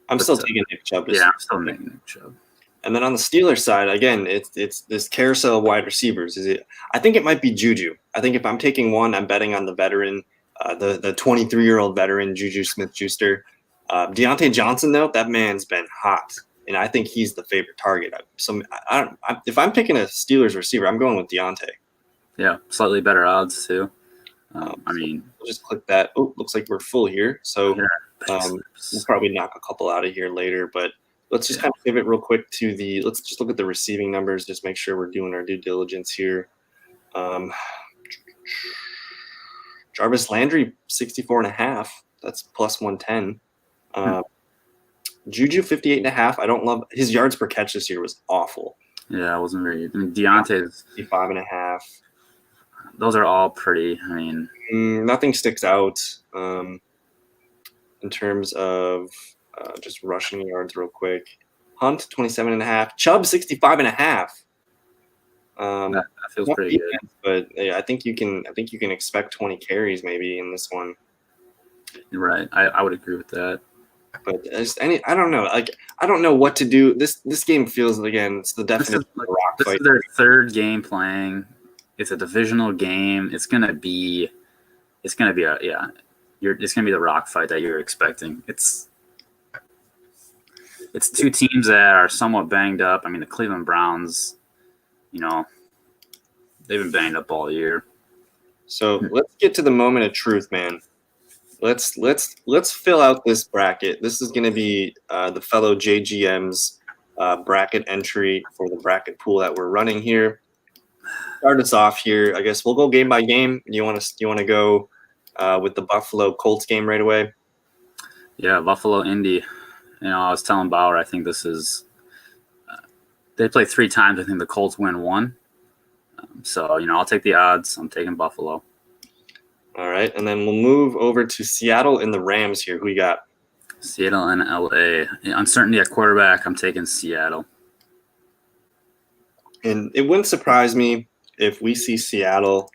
I'm still taking Nick Chubb. Yeah, I'm still taking Nick Chubb. And then on the Steelers side, again, it's this carousel of wide receivers. I think it might be Juju. I think if I'm taking one, I'm betting on the veteran, the 23-year-old veteran, Juju Smith-Schuster. Deontay Johnson, though, that man's been hot, and I think he's the favorite target. If I'm picking a Steelers receiver, I'm going with Deontay. Yeah, slightly better odds, too. We'll just click that. Oh, looks like we're full here. So we'll probably knock a couple out of here later, but let's just kind of pivot real quick to let's just look at the receiving numbers, just make sure we're doing our due diligence here. Jarvis Landry, 64.5. That's plus 110. Juju 58.5. I don't love his yards per catch this year was awful. Yeah, it wasn't very good. I mean, Deontay's 55.5. Those are all pretty. I mean, nothing sticks out in terms of just rushing yards real quick. Hunt 27.5. Chubb 65.5. that feels pretty good. But yeah, I think you can expect 20 carries maybe in this one. You're right. I would agree with that. But I don't know. Like I don't know what to do. This game feels again. It's the definition of a rock this fight. Is their third game playing. It's a divisional game. It's gonna be it's gonna be the rock fight that you're expecting. It's two teams that are somewhat banged up. I mean, the Cleveland Browns, they've been banged up all year. So let's get to the moment of truth, man. Let's fill out this bracket. This is going to be the fellow JGM's bracket entry for the bracket pool that we're running here. Start us off here. I guess we'll go game by game. Do you want to go with the Buffalo Colts game right away? Yeah, Buffalo Indy. I was telling Bauer I think this is they play 3 times. I think the Colts win 1. So I'll take the odds. I'm taking Buffalo. All right, and then we'll move over to Seattle and the Rams here. Who you got? Seattle and LA. Uncertainty at quarterback. I'm taking Seattle. And it wouldn't surprise me if we see Seattle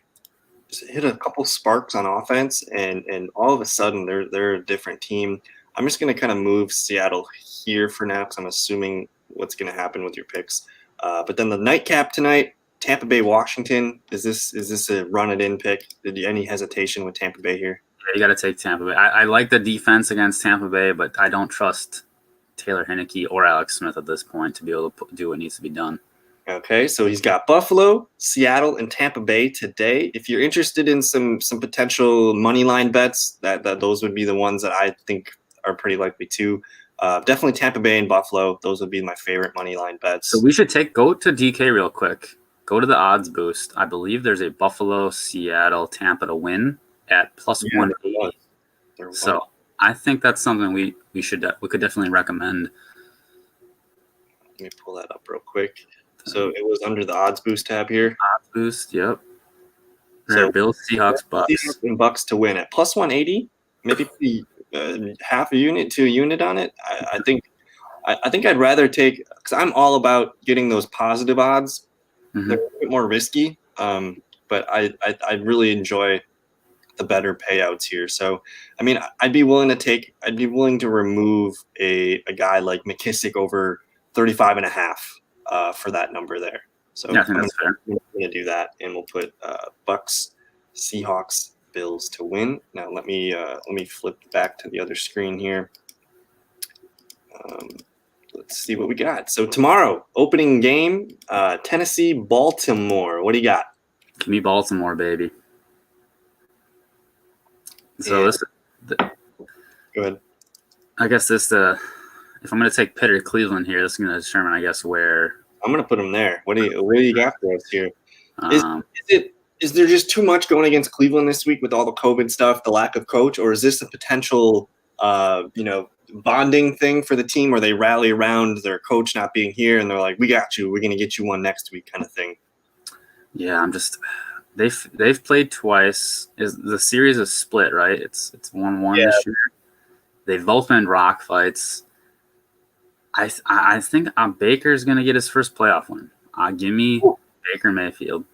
just hit a couple sparks on offense, and all of a sudden they're a different team. I'm just going to kind of move Seattle here for now because I'm assuming what's going to happen with your picks. But then the nightcap tonight. Tampa Bay, Washington. Is this a run it in pick? Any hesitation with Tampa Bay here? Yeah, you got to take Tampa Bay. I like the defense against Tampa Bay, but I don't trust Taylor Heineke or Alex Smith at this point to be able to do what needs to be done. Okay, so he's got Buffalo, Seattle, and Tampa Bay today. If you're interested in some potential money line bets, that those would be the ones that I think are pretty likely too. Definitely Tampa Bay and Buffalo. Those would be my favorite money line bets. So we should go to DK real quick. Go to the odds boost. I believe there's a Buffalo, Seattle, Tampa to win at plus 180. So I think that's something we could definitely recommend. Let me pull that up real quick. So it was under the odds boost tab here. Odds boost, yep. So Bills, Seahawks, Bucks. Seahawks and Bucks to win at plus 180. Maybe half a unit to a unit on it. I think I'd rather take because I'm all about getting those positive odds. Mm-hmm. They're a bit more risky, but I really enjoy the better payouts here. So, I mean, I'd be willing to remove a guy like McKissick over 35.5 for that number there. So yeah, I think that's fair. I'm going to do that, and we'll put Bucks, Seahawks, Bills to win. Now let me flip back to the other screen here. Let's see what we got. So tomorrow, opening game, Tennessee, Baltimore. What do you got? Give me Baltimore, baby. So go ahead. I guess if I'm going to take Pitt or Cleveland here, this is going to determine, I guess, where I'm going to put them there. What do you got for us here? Is there just too much going against Cleveland this week with all the COVID stuff, the lack of coach, or is this a potential, bonding thing for the team where they rally around their coach not being here and they're like, we got you, we're going to get you one next week kind of thing? Yeah, they've played twice. The series is split, right? It's 1-1 this year. They've both been rock fights. I think Baker's going to get his first playoff win. Give me Baker Mayfield.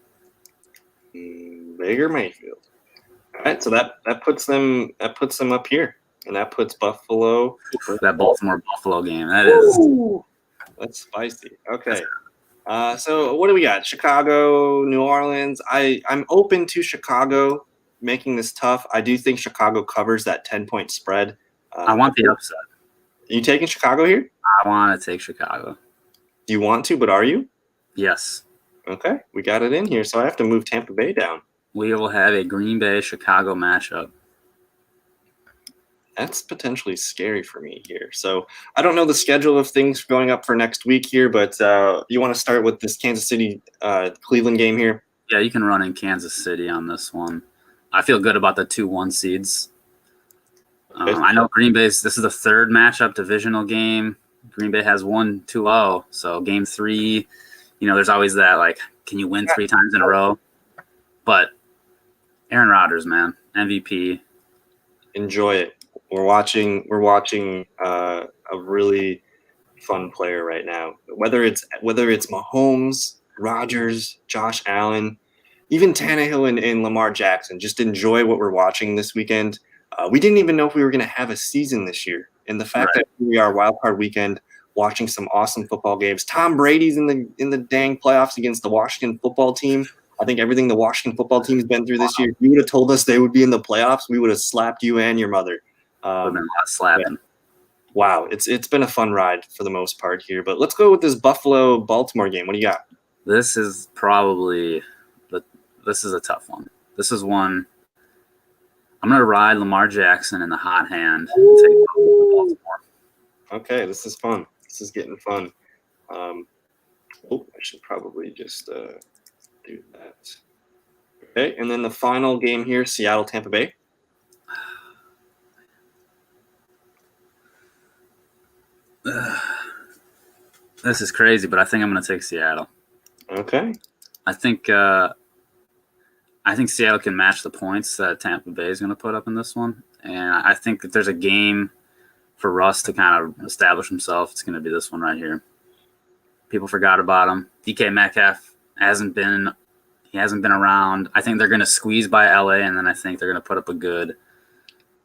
Baker Mayfield. All right, so that puts them up here. And that puts Buffalo. That Baltimore-Buffalo game. That's spicy. Okay. So what do we got? Chicago, New Orleans. I'm open to Chicago making this tough. I do think Chicago covers that 10-point spread. I want the upset. Are you taking Chicago here? I want to take Chicago. Do you want to, but are you? Yes. Okay. We got it in here, so I have to move Tampa Bay down. We will have a Green Bay-Chicago matchup. That's potentially scary for me here. So I don't know the schedule of things going up for next week here, but you want to start with this Kansas City Cleveland game here? Yeah, you can run in Kansas City on this one. I feel good about the 2-1 seeds. I know Green Bay's. This is the third matchup, divisional game. Green Bay has won 2-0. So game 3, there's always that, like, can you win 3 times in a row? But Aaron Rodgers, man, MVP. Enjoy it. We're watching a really fun player right now. Whether it's Mahomes, Rodgers, Josh Allen, even Tannehill and Lamar Jackson, just enjoy what we're watching this weekend. We didn't even know if we were going to have a season this year, and the fact that we are Wildcard Weekend watching some awesome football games. Tom Brady's in the dang playoffs against the Washington football team. I think everything the Washington football team's been through this year, if you would have told us they would be in the playoffs, we would have slapped you and your mother. Would have been a lot of slapping. Wow, it's been a fun ride for the most part here. But let's go with this Buffalo-Baltimore game. What do you got? This is probably this is a tough one. This is one I'm going to ride Lamar Jackson in the hot hand and take Baltimore. Okay, this is fun. This is getting fun. I should probably just do that. Okay, and then the final game here, Seattle-Tampa Bay. This is crazy, but I think I'm going to take Seattle. Okay. I think Seattle can match the points that Tampa Bay is going to put up in this one. And I think that there's a game for Russ to kind of establish himself. It's going to be this one right here. People forgot about him. DK Metcalf hasn't been around. I think they're going to squeeze by LA, and then I think they're going to put up a good,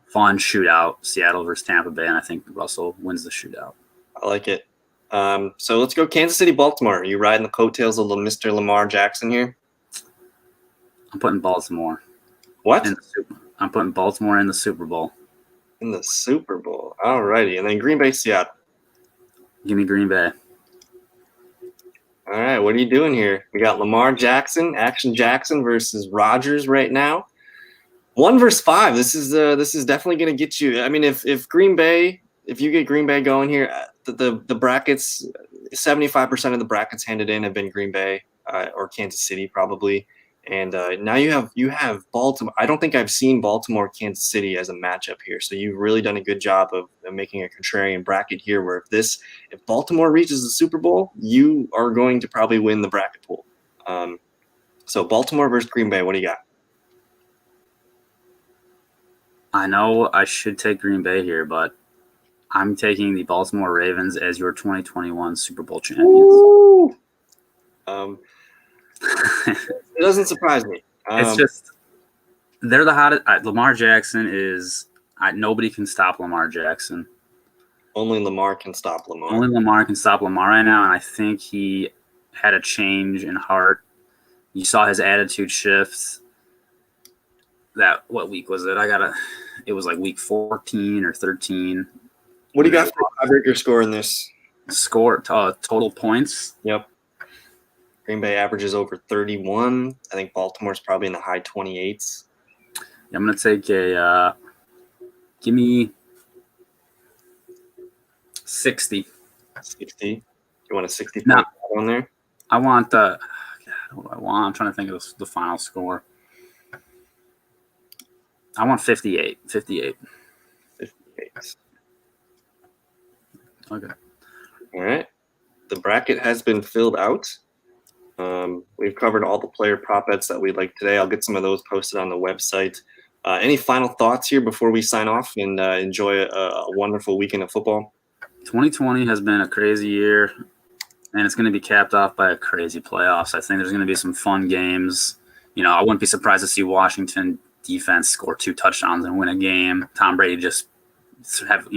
fun shootout, Seattle versus Tampa Bay, and I think Russell wins the shootout. I like it. So let's go Kansas City, Baltimore. Are you riding the coattails of Mr. Lamar Jackson here? I'm putting Baltimore. What? I'm putting Baltimore in the Super Bowl. In the Super Bowl. All righty. And then Green Bay, Seattle. Give me Green Bay. All right. What are you doing here? We got Lamar Jackson, Action Jackson versus Rodgers right now. 1 versus 5. This is definitely going to get you. I mean, if you get Green Bay going here, the brackets, 75% of the brackets handed in have been Green Bay or Kansas City probably. And now you have Baltimore. I don't think I've seen Baltimore, Kansas City as a matchup here. So you've really done a good job of making a contrarian bracket here. Where if Baltimore reaches the Super Bowl, you are going to probably win the bracket pool. So Baltimore versus Green Bay. What do you got? I know I should take Green Bay here, but I'm taking the Baltimore Ravens as your 2021 Super Bowl champions. It doesn't surprise me. It's just they're the hottest. Lamar Jackson is nobody can stop Lamar Jackson. Only Lamar can stop Lamar. Only Lamar can stop Lamar right now, and I think he had a change in heart. You saw his attitude shift. What week was it? It was like week 14 or 13. What do you got for a tiebreaker score in this? Total points? Yep. Green Bay averages over 31. I think Baltimore's probably in the high 28s. Yeah, I'm going to take give me 60. 60? You want a 60 No. point on there? I want what do I want? I'm trying to think of the final score. I want 58. 58. 58. Okay. All right. The bracket has been filled out. We've covered all the player prop bets that we like today. I'll get some of those posted on the website. Any final thoughts here before we sign off and enjoy a wonderful weekend of football? 2020 has been a crazy year, and it's going to be capped off by a crazy playoffs. I think there's going to be some fun games. I wouldn't be surprised to see Washington defense score 2 touchdowns and win a game. Tom Brady just have,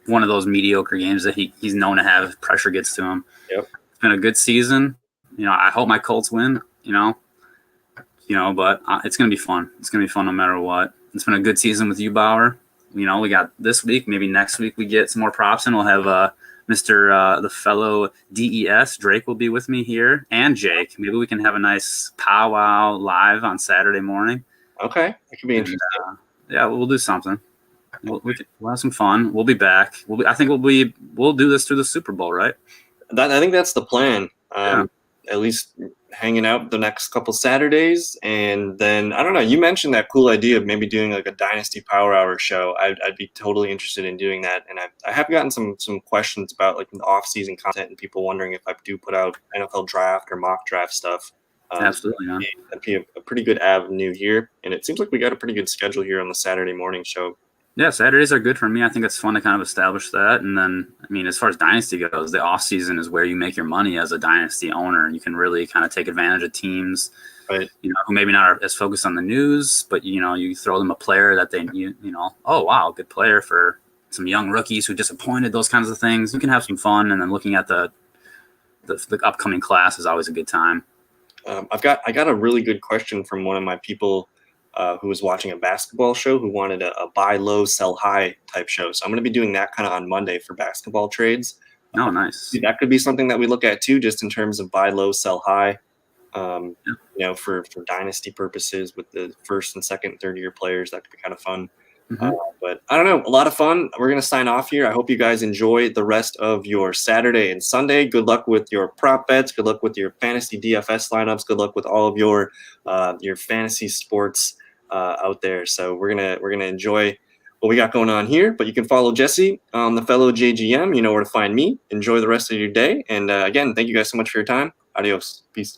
one of those mediocre games that he's known to have if pressure gets to him. Yep. It's been a good season. I hope my Colts win, but it's going to be fun. It's going to be fun no matter what. It's been a good season with you, Bauer. We got this week. Maybe next week we get some more props, and we'll have the fellow DES. Drake will be with me here, and Jake. Maybe we can have a nice powwow live on Saturday morning. Okay. That could be interesting. Yeah, we'll do something. We'll have some fun. We'll be back. We'll do this through the Super Bowl, right? I think that's the plan. Yeah. at least hanging out the next couple Saturdays. And then, I don't know, you mentioned that cool idea of maybe doing like a Dynasty Power Hour show. I'd be totally interested in doing that. And I have gotten some questions about like the off-season content and people wondering if I do put out NFL draft or mock draft stuff. Absolutely, man. That'd be a pretty good avenue here. And it seems like we got a pretty good schedule here on the Saturday morning show. Yeah, Saturdays are good for me. I think it's fun to kind of establish that. And then, I mean, as far as Dynasty goes, the off season is where you make your money as a Dynasty owner. You can really kind of take advantage of teams, right, who maybe not are as focused on the news, but, you throw them a player that they, oh, wow, good player for some young rookies who disappointed, those kinds of things. You can have some fun. And then looking at the upcoming class is always a good time. I got a really good question from one of my people who was watching a basketball show who wanted a buy low, sell high type show. So I'm going to be doing that kind of on Monday for basketball trades. Oh, nice. That could be something that we look at too, just in terms of buy low, sell high, for dynasty purposes with the first and second, third year players. That could be kind of fun. Mm-hmm. But I don't know, a lot of fun. We're going to sign off here. I hope you guys enjoy the rest of your Saturday and Sunday. Good luck with your prop bets. Good luck with your fantasy DFS lineups. Good luck with all of your fantasy sports out there. So we're gonna enjoy what we got going on here. But you can follow Jesse on the fellow JGM. You know where to find me. Enjoy the rest of your day. And again, thank you guys so much for your time. Adios. Peace.